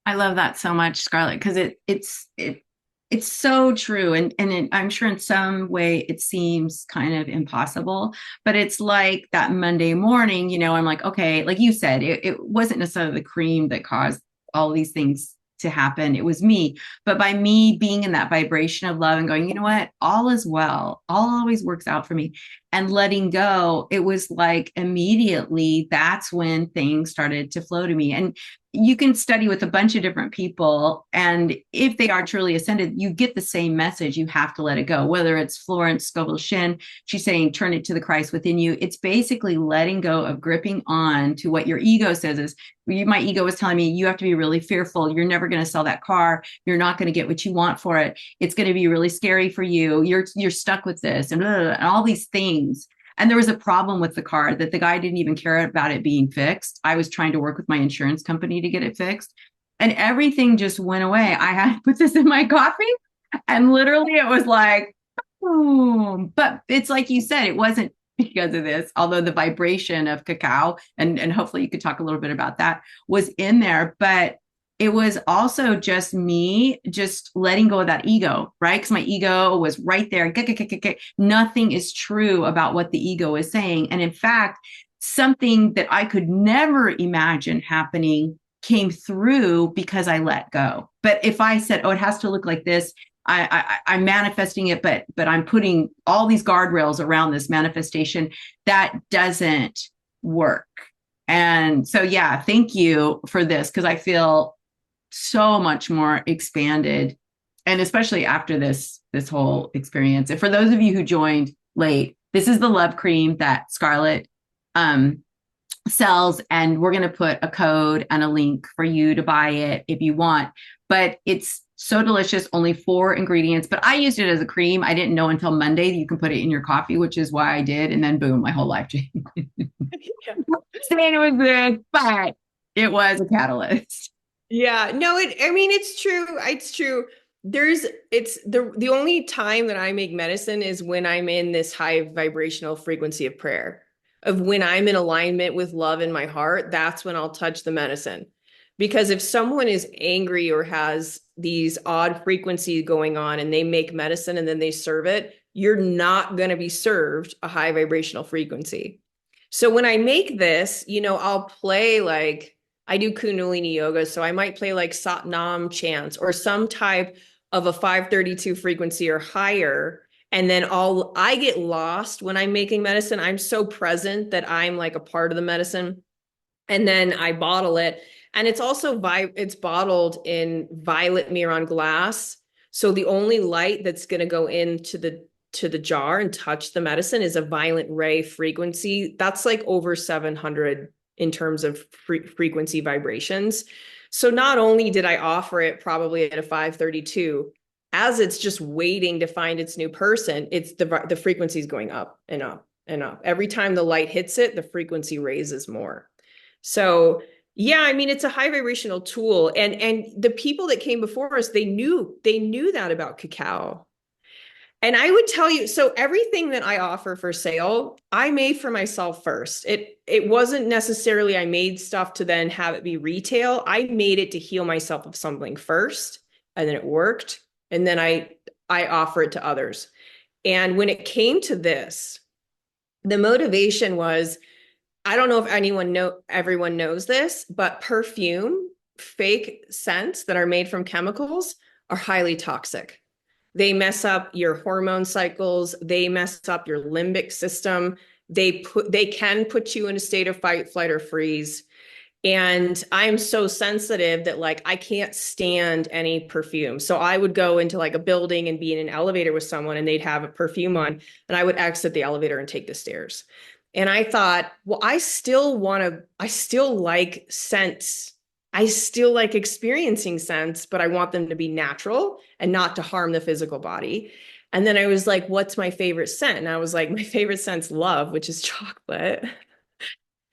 I love that so much, Scarlett, because it's so true, I'm sure in some way it seems kind of impossible, but it's like that Monday morning. I'm like, okay, like you said, it wasn't necessarily the cream that caused all these things to happen. It was me. But by me being in that vibration of love and going, you know what, all is well, all always works out for me, and letting go, it was like immediately that's when things started to flow to me. And you can study with a bunch of different people, and if they are truly ascended, you get the same message. You have to let it go. Whether it's Florence Scovel Shinn, she's saying turn it to the Christ within you. It's basically letting go of gripping on to what your ego says is, my ego was telling me, you have to be really fearful, you're never going to sell that car, you're not going to get what you want for it, it's going to be really scary for you, you're stuck with this, and, blah, blah, blah, and all these things. And there was a problem with the car that the guy didn't even care about it being fixed. I was trying to work with my insurance company to get it fixed, and everything just went away. I had put this in my coffee, and literally it was like, boom. But it's like you said, it wasn't because of this, although the vibration of cacao, and hopefully you could talk a little bit about that, was in there. But it was also just me just letting go of that ego, right? Because my ego was right there. Nothing is true about what the ego is saying. And in fact, something that I could never imagine happening came through because I let go. But if I said, oh, it has to look like this, I'm manifesting it, but I'm putting all these guardrails around this manifestation, that doesn't work. And so, yeah, thank you for this, because I feel so much more expanded, and especially after this whole experience. And for those of you who joined late, this is the love cream that Scarlett sells, and we're going to put a code and a link for you to buy it if you want. But it's so delicious, only 4 ingredients. But I used it as a cream. I didn't know until Monday that you can put it in your coffee, which is why I did. And then boom, my whole life changed. Yeah. Saying it was good, but it was a catalyst. Yeah, no, I mean, it's true. It's true. It's the only time that I make medicine is when I'm in this high vibrational frequency of prayer, of when I'm in alignment with love in my heart. That's when I'll touch the medicine. Because if someone is angry or has these odd frequencies going on and they make medicine and then they serve it, you're not going to be served a high vibrational frequency. So when I make this, I'll play like, I do Kundalini yoga, so I might play like Satnam chants or some type of a 532 frequency or higher. And then I get lost when I'm making medicine. I'm so present that I'm like a part of the medicine. And then I bottle it. And it's also it's bottled in violet Miron glass. So the only light that's going to go into the jar and touch the medicine is a violet ray frequency. That's like over 700 in terms of frequency vibrations. So not only did I offer it probably at a 532, as it's just waiting to find its new person, it's the frequency is going up and up and up. Every time the light hits it, the frequency raises more. So yeah, I mean, it's a high vibrational tool. And the people that came before us, they knew that about cacao. And I would tell you, so everything that I offer for sale, I made for myself first. It wasn't necessarily I made stuff to then have it be retail. I made it to heal myself of something first, and then it worked. And then I offer it to others. And when it came to this, the motivation was I don't know if everyone knows this, but perfume, fake scents that are made from chemicals are highly toxic. They mess up your hormone cycles, they mess up your limbic system. They can put you in a state of fight, flight, or freeze. And I'm so sensitive that like I can't stand any perfume. So I would go into like a building and be in an elevator with someone and they'd have a perfume on and I would exit the elevator and take the stairs. And I thought, well, I still like scents. I still like experiencing scents, but I want them to be natural and not to harm the physical body. And then I was like, what's my favorite scent? And I was like, my favorite scent's love, which is chocolate.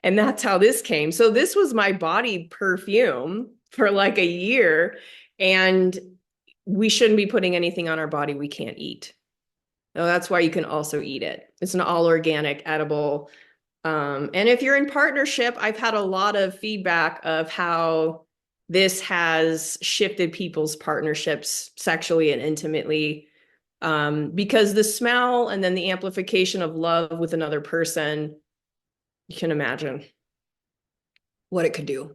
And that's how this came. So this was my body perfume for like a year. And we shouldn't be putting anything on our body we can't eat. So that's why you can also eat it. It's an all organic, edible. And if you're in partnership, I've had a lot of feedback of how this has shifted people's partnerships sexually and intimately. Because the smell and then the amplification of love with another person, you can imagine what it could do.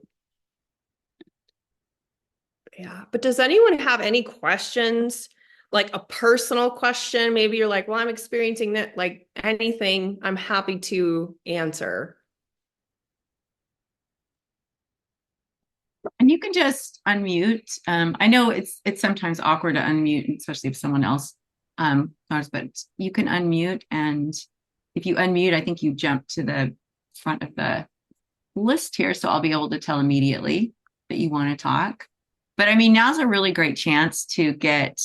Yeah. But does anyone have any questions? Like a personal question? Maybe you're like, well, I'm experiencing that, like anything, I'm happy to answer. And you can just unmute. I know it's sometimes awkward to unmute, especially if someone else talks, but you can unmute. And if you unmute, I think you jump to the front of the list here. So I'll be able to tell immediately that you want to talk. But I mean, now's a really great chance to get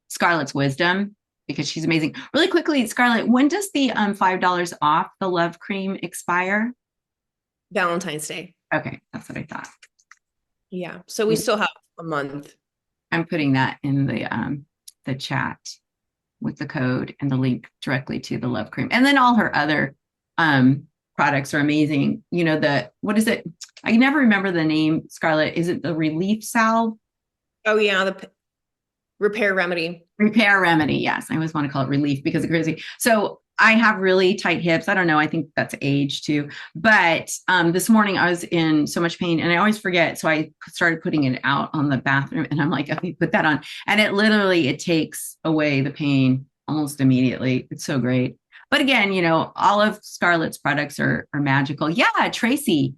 Scarlett's wisdom because she's amazing. Really quickly, Scarlett, when does the $5 off the love cream expire? Valentine's Day. Okay, that's what I thought. Yeah. So we still have a month. I'm putting that in the chat with the code and the link directly to the love cream. And then all her other products are amazing. You know, what is it? I never remember the name, Scarlett. Is it the relief salve? Oh yeah, the repair remedy. Repair remedy. Yes. I always want to call it relief because it's crazy. So I have really tight hips. I don't know. I think that's age too. But this morning I was in so much pain and I always forget. So I started putting it out on the bathroom and I'm like, okay, put that on. And it takes away the pain almost immediately. It's so great. But again, you know, all of Scarlett's products are magical. Yeah, Tracy,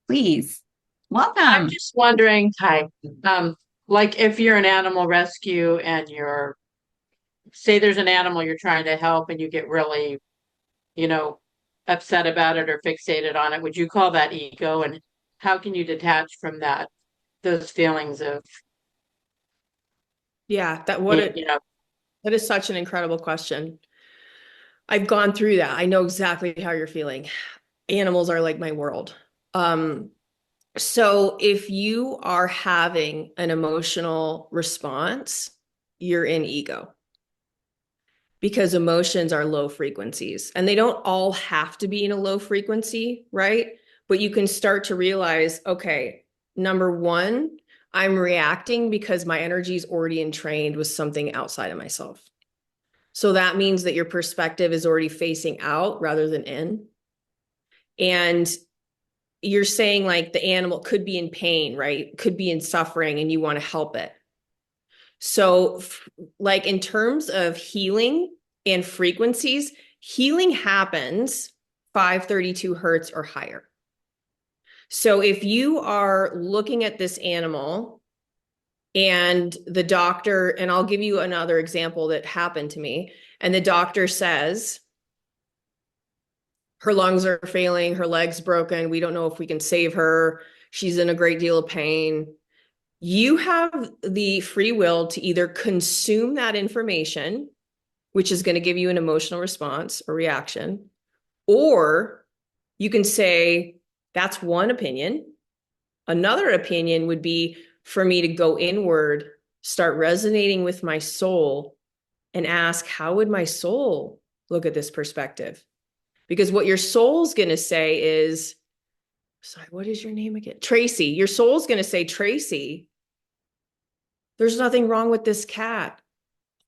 please. Welcome. I'm just wondering, hi, like if you're an animal rescue and say there's an animal you're trying to help and you get really, you know, upset about it or fixated on it, would you call that ego? And how can you detach from those feelings of, Yeah, you know, that is such an incredible question. I've gone through that. I know exactly how you're feeling. Animals are like my world. So if you are having an emotional response, you're in ego because emotions are low frequencies and they don't all have to be in a low frequency, right? But you can start to realize, okay, number one, I'm reacting because my energy is already entrained with something outside of myself. So that means that your perspective is already facing out rather than in. And you're saying like the animal could be in pain, right? Could be in suffering and you want to help it. So like in terms of healing and frequencies, healing happens 532 hertz or higher. So if you are looking at this animal and the doctor, and I'll give you another example that happened to me, and the doctor says, her lungs are failing, her leg's broken, we don't know if we can save her, she's in a great deal of pain. You have the free will to either consume that information, which is going to give you an emotional response or reaction, or you can say, that's one opinion. Another opinion would be for me to go inward, start resonating with my soul, and ask, how would my soul look at this perspective? Because what your soul's going to say is, sorry, what is your name again? Tracy. Your soul's going to say, Tracy, there's nothing wrong with this cat.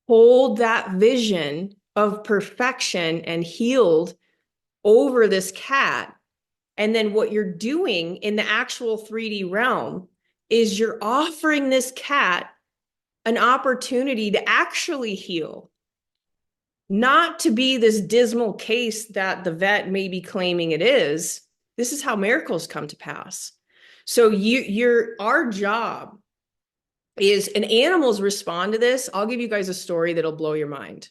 Hold that vision of perfection and healed over this cat. And then what you're doing in the actual 3D realm is you're offering this cat an opportunity to actually heal, not to be this dismal case that the vet may be claiming it is. This is how miracles come to pass. So our job is, and animals respond to this. I'll give you guys a story that'll blow your mind.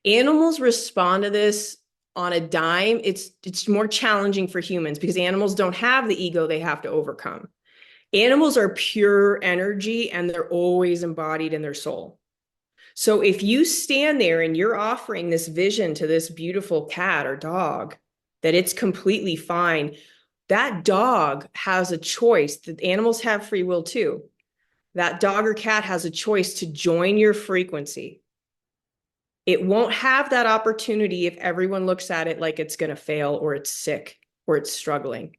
Animals respond to this on a dime. It's more challenging for humans because animals don't have the ego they have to overcome. Animals are pure energy and they're always embodied in their soul. So if you stand there and you're offering this vision to this beautiful cat or dog, that it's completely fine, that dog has a choice. The animals have free will too. That dog or cat has a choice to join your frequency. It won't have that opportunity if everyone looks at it like it's going to fail or it's sick or it's struggling.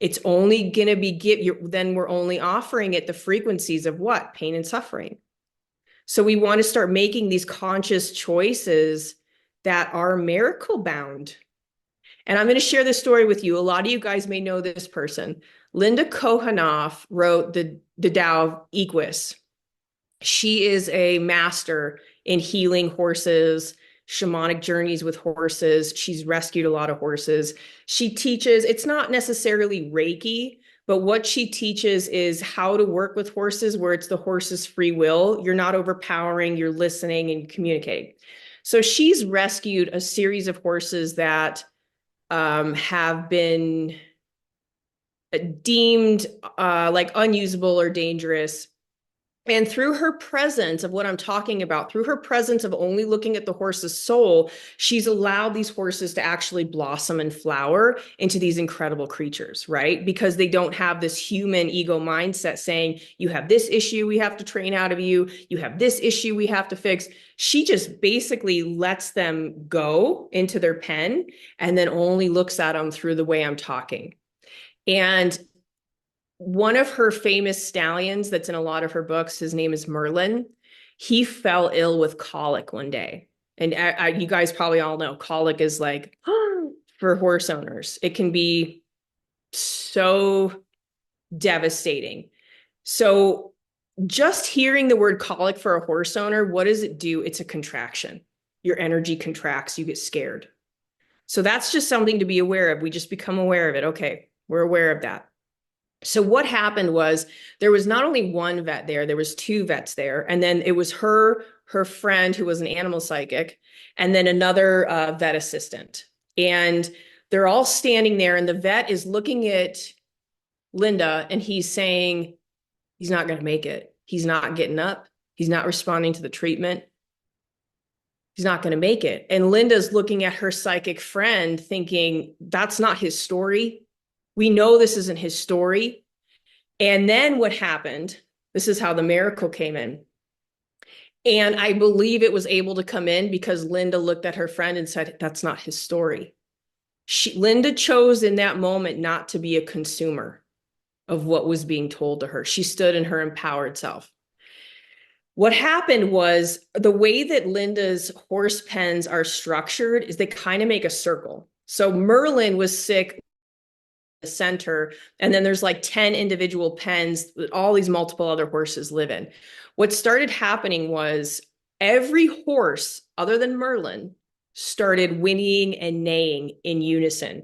It's only going to be then we're only offering it the frequencies of what? Pain and suffering. So we want to start making these conscious choices that are miracle bound. And I'm going to share this story with you. A lot of you guys may know this person. Linda Kohanoff wrote the Tao Equus. She is a master in healing horses, shamanic journeys with horses. She's rescued a lot of horses. She teaches, it's not necessarily Reiki, but what she teaches is how to work with horses where it's the horse's free will. You're not overpowering, you're listening and communicating. So she's rescued a series of horses that have been deemed like unusable or dangerous. And through her presence of what I'm talking about, through her presence of only looking at the horse's soul, she's allowed these horses to actually blossom and flower into these incredible creatures, right? Because they don't have this human ego mindset saying, you have this issue we have to train out of you, you have this issue we have to fix. She just basically lets them go into their pen and then only looks at them through the way I'm talking. And one of her famous stallions that's in a lot of her books, his name is Merlin. He fell ill with colic one day. And you guys probably all know colic is like for horse owners. It can be so devastating. So just hearing the word colic for a horse owner, what does it do? It's a contraction. Your energy contracts, you get scared. So that's just something to be aware of. We just become aware of it. Okay, we're aware of that. So what happened was there was not only one vet there was two vets there. And then it was her friend who was an animal psychic, and then another vet assistant. And they're all standing there and the vet is looking at Linda and he's saying, he's not going to make it. He's not getting up. He's not responding to the treatment. He's not going to make it. And Linda's looking at her psychic friend thinking, that's not his story. We know this isn't his story. And then what happened, this is how the miracle came in. And I believe it was able to come in because Linda looked at her friend and said, that's not his story. Linda chose in that moment not to be a consumer of what was being told to her. She stood in her empowered self. What happened was the way that Linda's horse pens are structured is they kind of make a circle. So Merlin was sick the center, and then there's like 10 individual pens that all these multiple other horses live in. What started happening was every horse other than Merlin started whinnying and neighing in unison.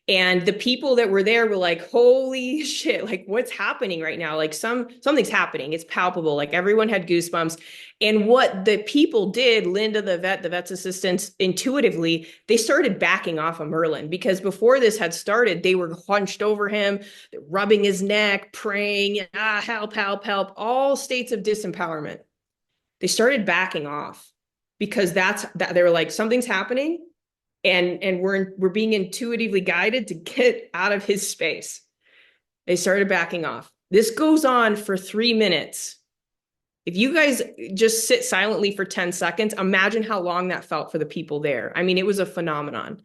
And the people that were there were like, holy shit, like what's happening right now? Like something's happening. It's palpable. Like everyone had goosebumps. And what the people did, Linda, the vet's assistants, intuitively, they started backing off of Merlin because before this had started, they were hunched over him, rubbing his neck, praying, help, help, help, all states of disempowerment. They started backing off because they were like, something's happening. And we're being intuitively guided to get out of his space. They started backing off. This goes on for 3 minutes. If you guys just sit silently for 10 seconds, imagine how long that felt for the people there. I mean, it was a phenomenon.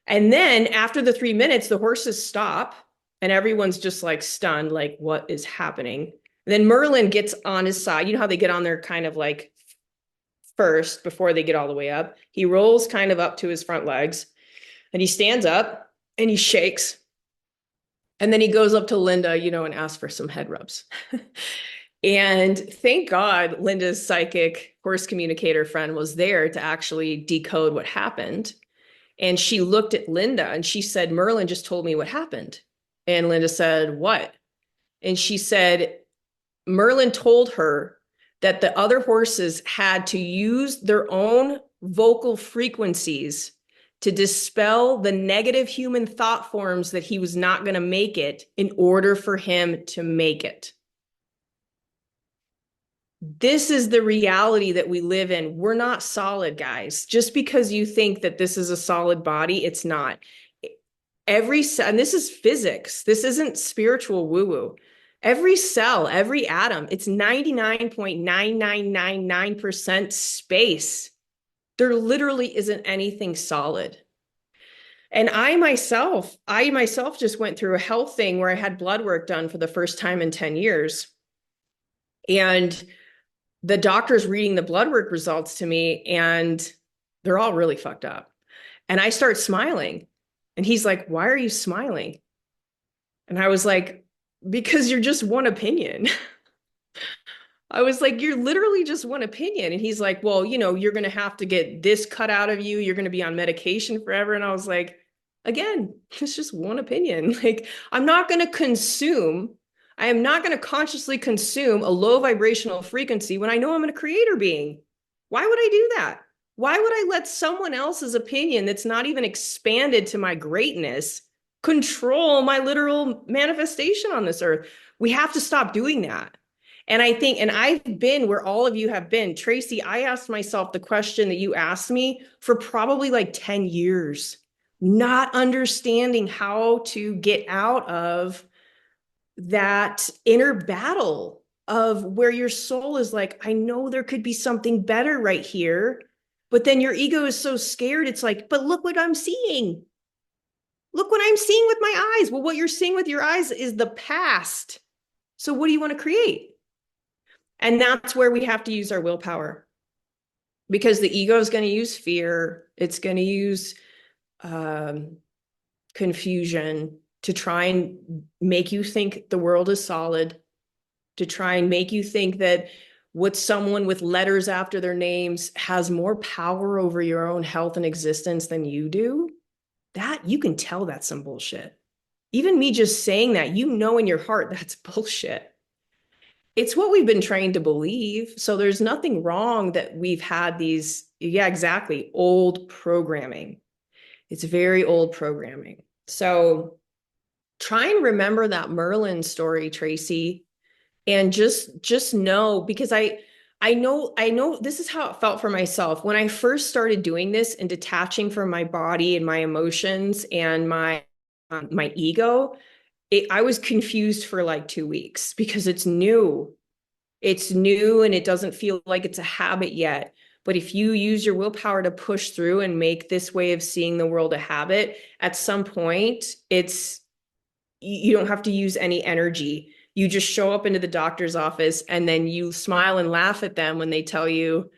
And then after the 3 minutes, the horses stop and everyone's just like stunned, like what is happening? And then Merlin gets on his side. You know how they get on their kind of like first before they get all the way up. He rolls kind of up to his front legs. And he stands up and he shakes. And then he goes up to Linda, you know, and asks for some head rubs. And thank God Linda's psychic horse communicator friend was there to actually decode what happened. And she looked at Linda and she said, Merlin just told me what happened. And Linda said, what? And she said, Merlin told her that the other horses had to use their own vocal frequencies to dispel the negative human thought forms that he was not going to make it in order for him to make it. This is the reality that we live in. We're not solid, guys. Just because you think that this is a solid body, it's not. And this is physics. This isn't spiritual woo-woo. Every cell, every atom, it's 99.9999% space. There literally isn't anything solid. And I myself just went through a health thing where I had blood work done for the first time in 10 years. And the doctor's reading the blood work results to me and they're all really fucked up. And I start smiling and he's like, why are you smiling? And I was like, because you're just one opinion. I was like, you're literally just one opinion. And he's like, well, you know, you're going to have to get this cut out of you. You're going to be on medication forever. And I was like, again, it's just one opinion. Like, I am not going to consciously consume a low vibrational frequency when I know I'm a creator being. Why would I do that? Why would I let someone else's opinion that's not even expanded to my greatness control my literal manifestation on this earth? We have to stop doing that. And I think, and I've been where all of you have been. Tracy, I asked myself the question that you asked me for probably like 10 years, not understanding how to get out of that inner battle of where your soul is like, I know there could be something better right here. But then your ego is so scared. It's like, but look what I'm seeing. Look what I'm seeing with my eyes. Well, what you're seeing with your eyes is the past. So what do you want to create? And that's where we have to use our willpower, because the ego is going to use fear. It's going to use confusion to try and make you think the world is solid, to try and make you think that what someone with letters after their names has more power over your own health and existence than you do. That you can tell that's some bullshit. Even me just saying that, you know, in your heart, that's bullshit. It's what we've been trained to believe. So there's nothing wrong that we've had these, yeah, exactly, old programming. It's very old programming. So try and remember that Merlin story, Tracy, and just know, because I know this is how it felt for myself when I first started doing this and detaching from my body and my emotions and my ego. I was confused for like 2 weeks because it's new and it doesn't feel like it's a habit yet. But if you use your willpower to push through and make this way of seeing the world a habit, at some point, you don't have to use any energy. You just show up into the doctor's office and then you smile and laugh at them when they tell you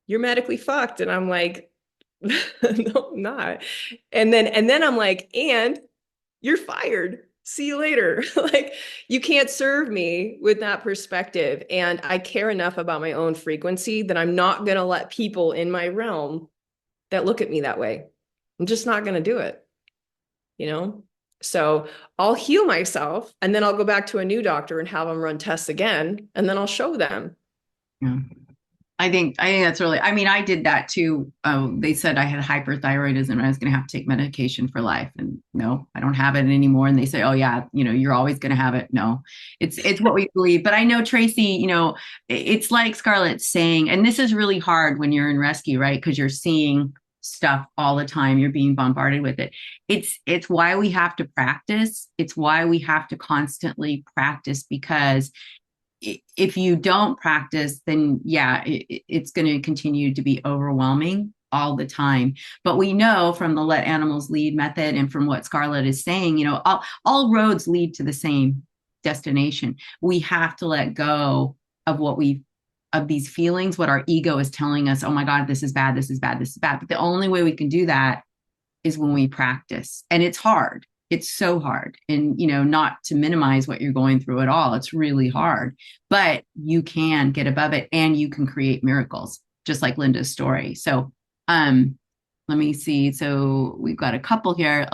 you're medically fucked. And I'm like, no, I'm not. And then I'm like, and you're fired. See you later. Like, you can't serve me with that perspective. And I care enough about my own frequency that I'm not going to let people in my realm that look at me that way. I'm just not going to do it, you know? So I'll heal myself and then I'll go back to a new doctor and have them run tests again. And then I'll show them. Yeah. I think that's really, I mean, I did that too. They said I had hyperthyroidism and I was going to have to take medication for life. And no, I don't have it anymore. And they say, oh yeah, you know, you're always going to have it. No, it's what we believe. But I know, Tracy, you know, it's like Scarlett's saying, and this is really hard when you're in rescue, right? Because you're seeing stuff all the time. You're being bombarded with it. It's why we have to practice. It's why we have to constantly practice, because if you don't practice, then yeah, it's going to continue to be overwhelming all the time. But we know from the Let Animals Lead method and from what Scarlett is saying, you know, all roads lead to the same destination. We have to let go of of these feelings, what our ego is telling us. Oh my God, this is bad, this is bad, this is bad. But the only way we can do that is when we practice. And it's hard. It's so hard. And, not to minimize what you're going through at all. It's really hard, but you can get above it and you can create miracles, just like Linda's story. So, let me see. So we've got a couple here.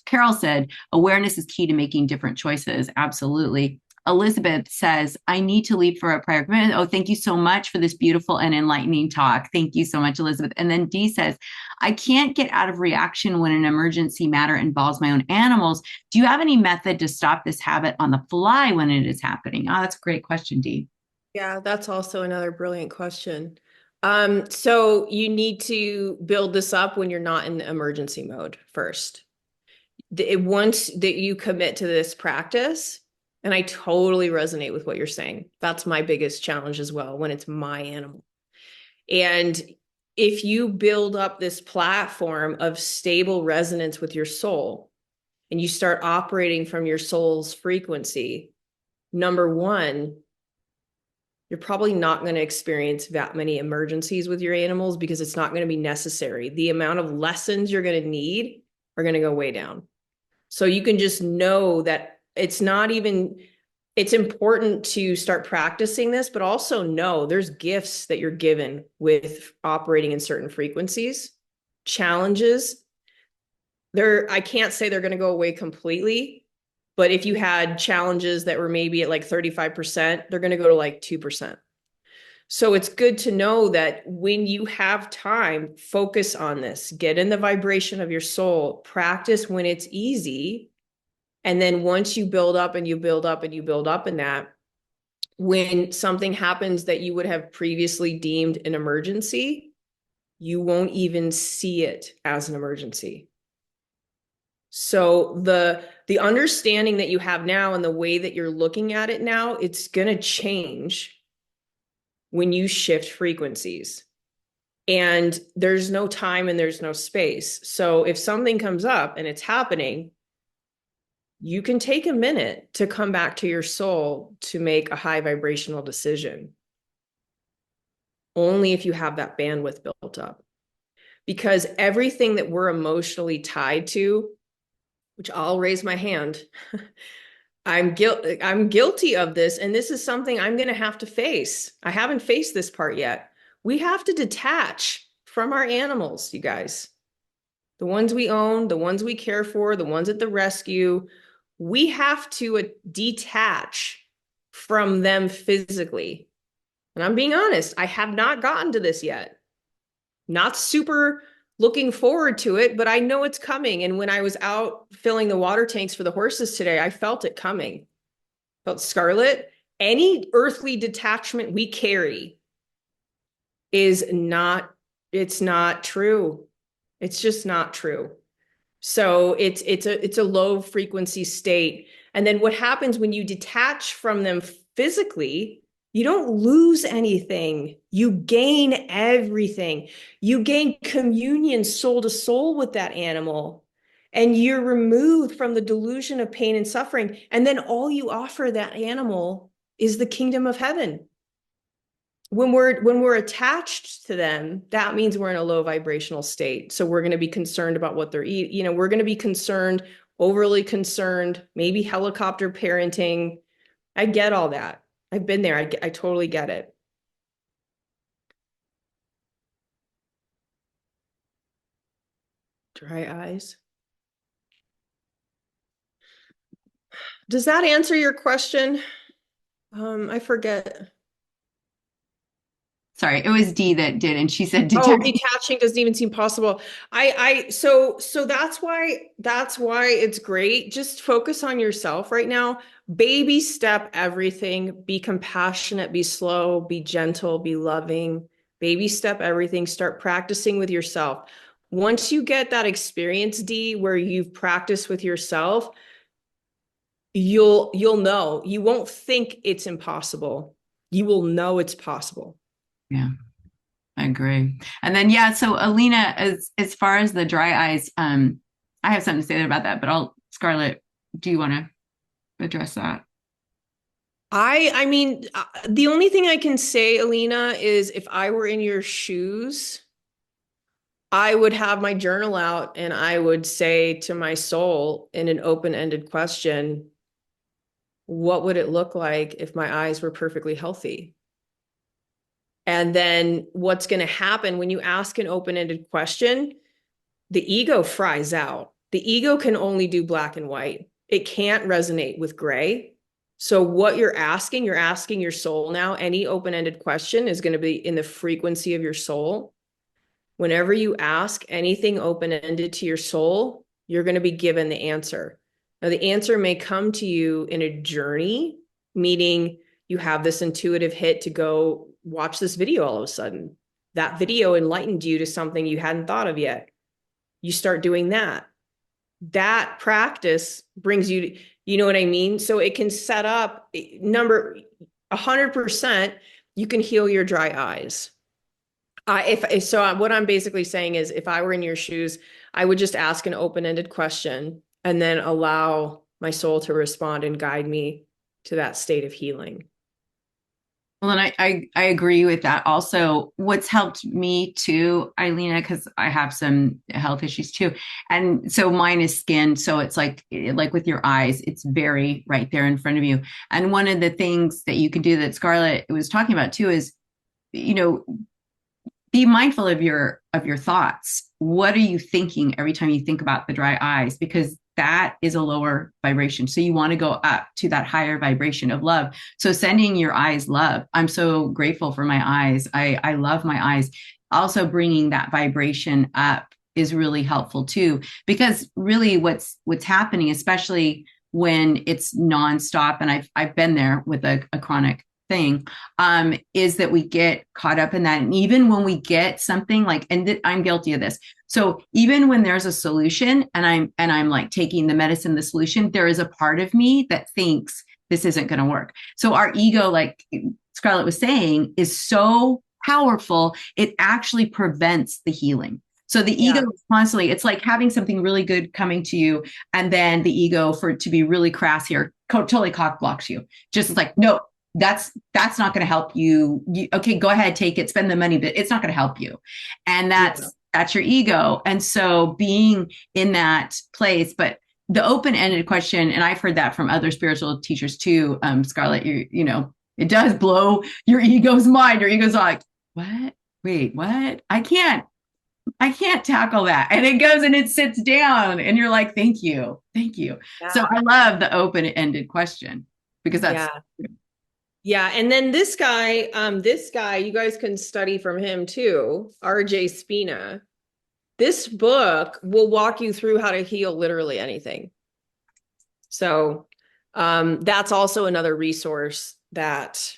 Carol said, awareness is key to making different choices. Absolutely. Elizabeth says, I need to leave for a prayer. Oh, thank you so much for this beautiful and enlightening talk. Thank you so much, Elizabeth. And then Dee says, I can't get out of reaction when an emergency matter involves my own animals. Do you have any method to stop this habit on the fly when it is happening? Oh, that's a great question, Dee. Yeah, that's also another brilliant question. So you need to build this up when you're not in the emergency mode first. Once that you commit to this practice, and I totally resonate with what you're saying. That's my biggest challenge as well when it's my animal. And if you build up this platform of stable resonance with your soul and you start operating from your soul's frequency, number one, you're probably not going to experience that many emergencies with your animals because it's not going to be necessary. The amount of lessons you're going to need are going to go way down. So you can just know that it's important to start practicing this, but also know there's gifts that you're given with operating in certain frequencies, challenges. I can't say they're going to go away completely. But if you had challenges that were maybe at like 35%, they're going to go to like 2%. So it's good to know that when you have time, focus on this, get in the vibration of your soul, practice when it's easy. And then once you build up and you build up and you build up in that, when something happens that you would have previously deemed an emergency, you won't even see it as an emergency. So the understanding that you have now and the way that you're looking at it now, it's going to change when you shift frequencies. And there's no time and there's no space. So if something comes up and it's happening, you can take a minute to come back to your soul to make a high vibrational decision. Only if you have that bandwidth built up. Because everything that we're emotionally tied to, which I'll raise my hand. I'm guilty of this. And this is something I'm going to have to face. I haven't faced this part yet. We have to detach from our animals, you guys. The ones we own, the ones we care for, the ones at the rescue. We have to detach from them physically. And I'm being honest, I have not gotten to this yet. Not super looking forward to it, but I know it's coming. And when I was out filling the water tanks for the horses today, I felt it coming. Felt Scarlet. Any earthly detachment we carry it's not true. It's just not true. So it's a low frequency state. And then what happens when you detach from them physically, you don't lose anything. You gain everything. You gain communion soul to soul with that animal. And you're removed from the delusion of pain and suffering. And then all you offer that animal is the kingdom of heaven. When we're attached to them, that means we're in a low vibrational state. So we're going to be concerned about what they're eating. We're going to be concerned, overly concerned, maybe helicopter parenting. I get all that. I've been there. I totally get it. Dry eyes. Does that answer your question? I forget. Sorry, it was Dee that did, and she said detaching doesn't even seem possible. So that's why it's great. Just focus on yourself right now. Baby step everything. Be compassionate, be slow, be gentle, be loving. Baby step everything. Start practicing with yourself. Once you get that experience, Dee, where you've practiced with yourself, you'll know. You won't think it's impossible. You will know it's possible. Yeah, I agree. And then, so Alina, as far as the dry eyes, I have something to say about that, but Scarlett, do you want to address that? I mean, the only thing I can say, Alina, is if I were in your shoes, I would have my journal out and I would say to my soul in an open-ended question, what would it look like if my eyes were perfectly healthy? And then what's going to happen when you ask an open-ended question, the ego fries out. The ego can only do black and white. It can't resonate with gray. So what you're asking your soul now. Any open-ended question is going to be in the frequency of your soul. Whenever you ask anything open-ended to your soul, you're going to be given the answer. Now, the answer may come to you in a journey, meaning you have this intuitive hit to go watch this video all of a sudden. That video enlightened you to something you hadn't thought of yet. You start doing that. That practice brings you, you know what I mean? So it can set up 100%, you can heal your dry eyes. What I'm basically saying is if I were in your shoes, I would just ask an open-ended question and then allow my soul to respond and guide me to that state of healing. Well, and I agree with that. Also, what's helped me too, Eilina, because I have some health issues too, and so mine is skin. So it's like with your eyes, it's very right there in front of you. And one of the things that you can do that Scarlett was talking about too is, you know, be mindful of your thoughts. What are you thinking every time you think about the dry eyes? Because that is a lower vibration. So you want to go up to that higher vibration of love. So sending your eyes love. I'm so grateful for my eyes. I love my eyes. Also bringing that vibration up is really helpful too, because really what's happening, especially when it's nonstop, and I've been there with a chronic thing, is that we get caught up in that. And even when we get something like, and I'm guilty of this. So even when there's a solution and I'm like taking the medicine, the solution, there is a part of me that thinks this isn't going to work. So our ego, like Scarlett was saying, is so powerful. It actually prevents the healing. So the ego is constantly, it's like having something really good coming to you. And then the ego, for it to be really crass here, totally cock blocks you. Just like, no, that's not going to help you. Okay, go ahead, take it, spend the money, but it's not going to help you. And that's your ego. And so being in that place, but the open-ended question, and I've heard that from other spiritual teachers too, Scarlett, you know, it does blow your ego's mind. Your ego's like, what? Wait, what? I can't tackle that. And it goes and it sits down and you're like, thank you. Yeah. So I love the open-ended question because that's Yeah. And then this guy, you guys can study from him too, RJ Spina. This book will walk you through how to heal literally anything. So that's also another resource that,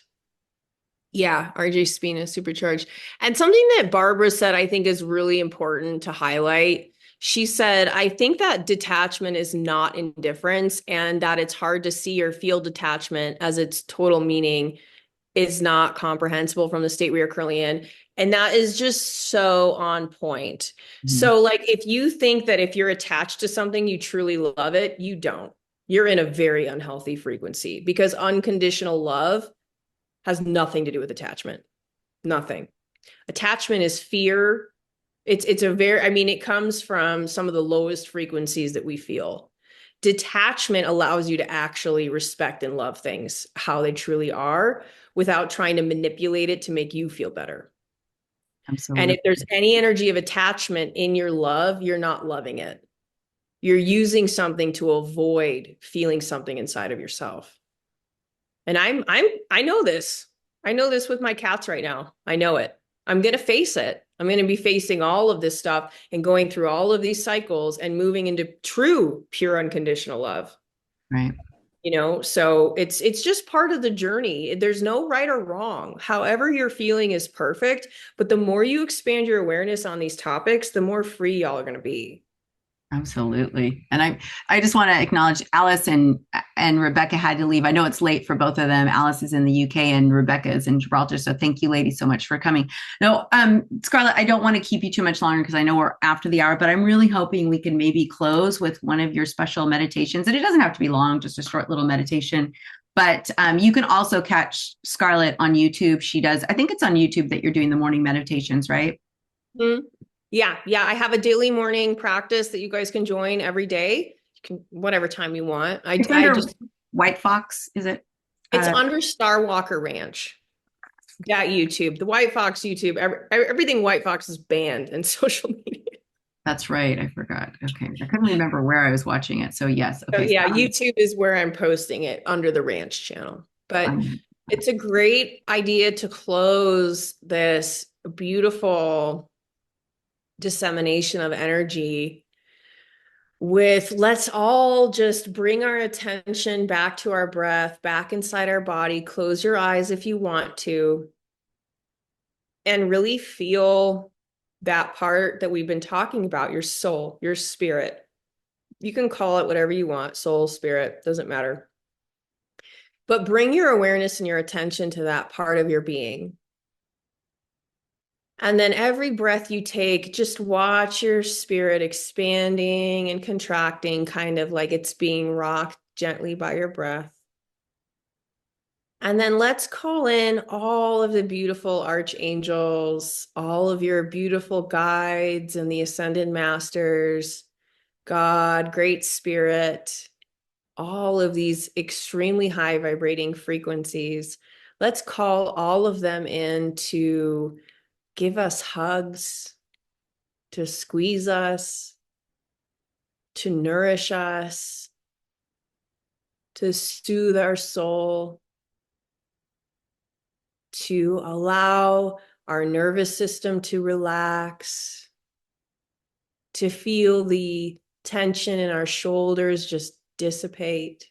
RJ Spina, Supercharged. And something that Barbara said, I think is really important to highlight. She said, I think that detachment is not indifference and that it's hard to see or feel detachment as its total meaning is not comprehensible from the state we are currently in. And that is just so on point. Mm-hmm. So like, if you think that if you're attached to something, you truly love it, you don't. You're in a very unhealthy frequency because unconditional love has nothing to do with attachment. Nothing. Attachment is fear. It comes from some of the lowest frequencies that we feel. Detachment allows you to actually respect and love things how they truly are without trying to manipulate it to make you feel better. Absolutely. And if there's any energy of attachment in your love, you're not loving it. You're using something to avoid feeling something inside of yourself. And I know this. I know this with my cats right now. I know it. I'm going to face it. I'm going to be facing all of this stuff and going through all of these cycles and moving into true, pure, unconditional love. Right. You know, so it's just part of the journey. There's no right or wrong. However you're feeling is perfect. But the more you expand your awareness on these topics, the more free y'all are going to be. Absolutely. And I just want to acknowledge Alice and Rebecca had to leave. I know it's late for both of them. Alice is in the UK and Rebecca is in Gibraltar. So thank you ladies so much for coming. No, Scarlett, I don't want to keep you too much longer because I know we're after the hour, but I'm really hoping we can maybe close with one of your special meditations. And it doesn't have to be long, just a short little meditation. But you can also catch Scarlett on YouTube. She does, I think it's on YouTube that you're doing the morning meditations, right? Mm-hmm. Yeah, yeah. I have a daily morning practice that you guys can join every day. You can whatever time you want. It's I under just White Fox, is it? it's under Star Walker Ranch. That YouTube, the White Fox YouTube, everything White Fox is banned in social media. That's right. I forgot. Okay. I couldn't remember where I was watching it. So yes. So Okay. yeah, YouTube is where I'm posting it under the ranch channel. But Um, it's a great idea to close this beautiful dissemination of energy with let's all just bring our attention back to our breath, back inside our body. Close your eyes if you want to, and really feel that part that we've been talking about, your soul, your spirit. You can call it whatever you want, soul, spirit, doesn't matter. But bring your awareness and your attention to that part of your being. And then every breath you take, just watch your spirit expanding and contracting, kind of like it's being rocked gently by your breath. And then let's call in all of the beautiful archangels, all of your beautiful guides and the ascended masters, God, Great Spirit, all of these extremely high vibrating frequencies. Let's call all of them in to give us hugs, to squeeze us, to nourish us, to soothe our soul, to allow our nervous system to relax, to feel the tension in our shoulders just dissipate.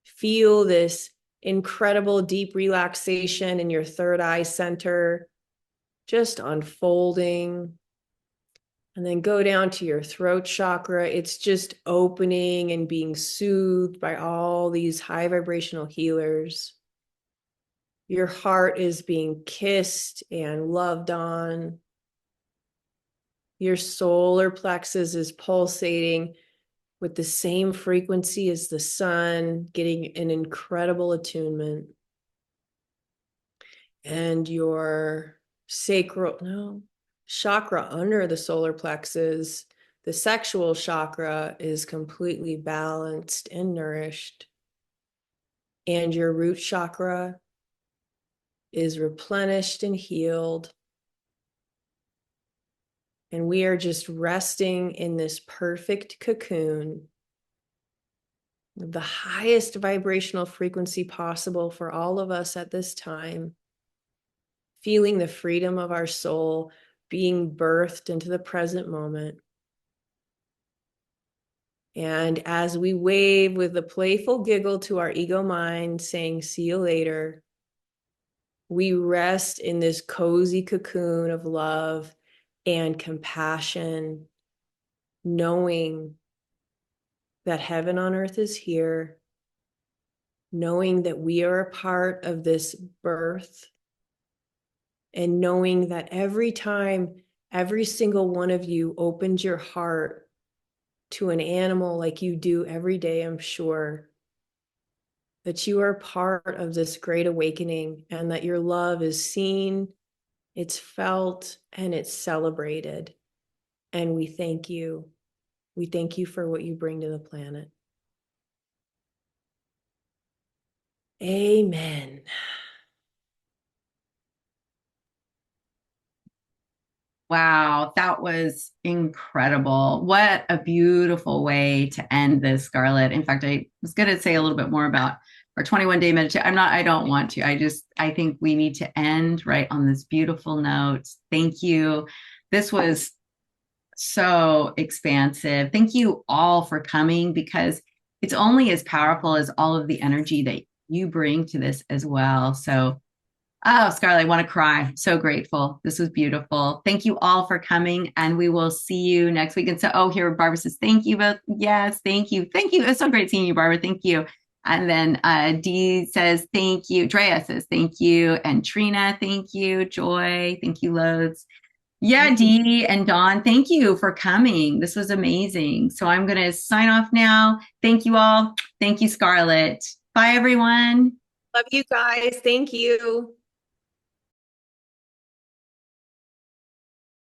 Feel this incredible deep relaxation in your third eye center, just unfolding. And then go down to your throat chakra. It's just opening and being soothed by all these high vibrational healers. Your heart is being kissed and loved on. Your solar plexus is pulsating with the same frequency as the sun, getting an incredible attunement. And your chakra under the solar plexus, the sexual chakra, is completely balanced and nourished. And your root chakra is replenished and healed. And we are just resting in this perfect cocoon, the highest vibrational frequency possible for all of us at this time, feeling the freedom of our soul being birthed into the present moment. And as we wave with a playful giggle to our ego mind, saying, "See you later," we rest in this cozy cocoon of love and compassion, knowing that heaven on earth is here, knowing that we are a part of this birth, and knowing that every time every single one of you opens your heart to an animal like you do every day, I'm sure, that you are part of this great awakening and that your love is seen, it's felt, and it's celebrated. And we thank you. We thank you for what you bring to the planet. Amen. Wow, that was incredible. What a beautiful way to end this, Scarlett. In fact, I was going to say a little bit more about our 21-day meditation. I don't want to. I think we need to end right on this beautiful note. Thank you. This was so expansive. Thank you all for coming, because it's only as powerful as all of the energy that you bring to this as well. So, oh, Scarlett, I want to cry. So grateful. This was beautiful. Thank you all for coming, and we will see you next week. And so, oh, here Barbara says, thank you both. Yes, thank you. Thank you. It's so great seeing you, Barbara. Thank you. And then Dee says, thank you. Drea says, thank you. And Trina, thank you. Joy, thank you loads. Yeah, Dee and Dawn, thank you for coming. This was amazing. So I'm going to sign off now. Thank you all. Thank you, Scarlett. Bye, everyone. Love you guys. Thank you.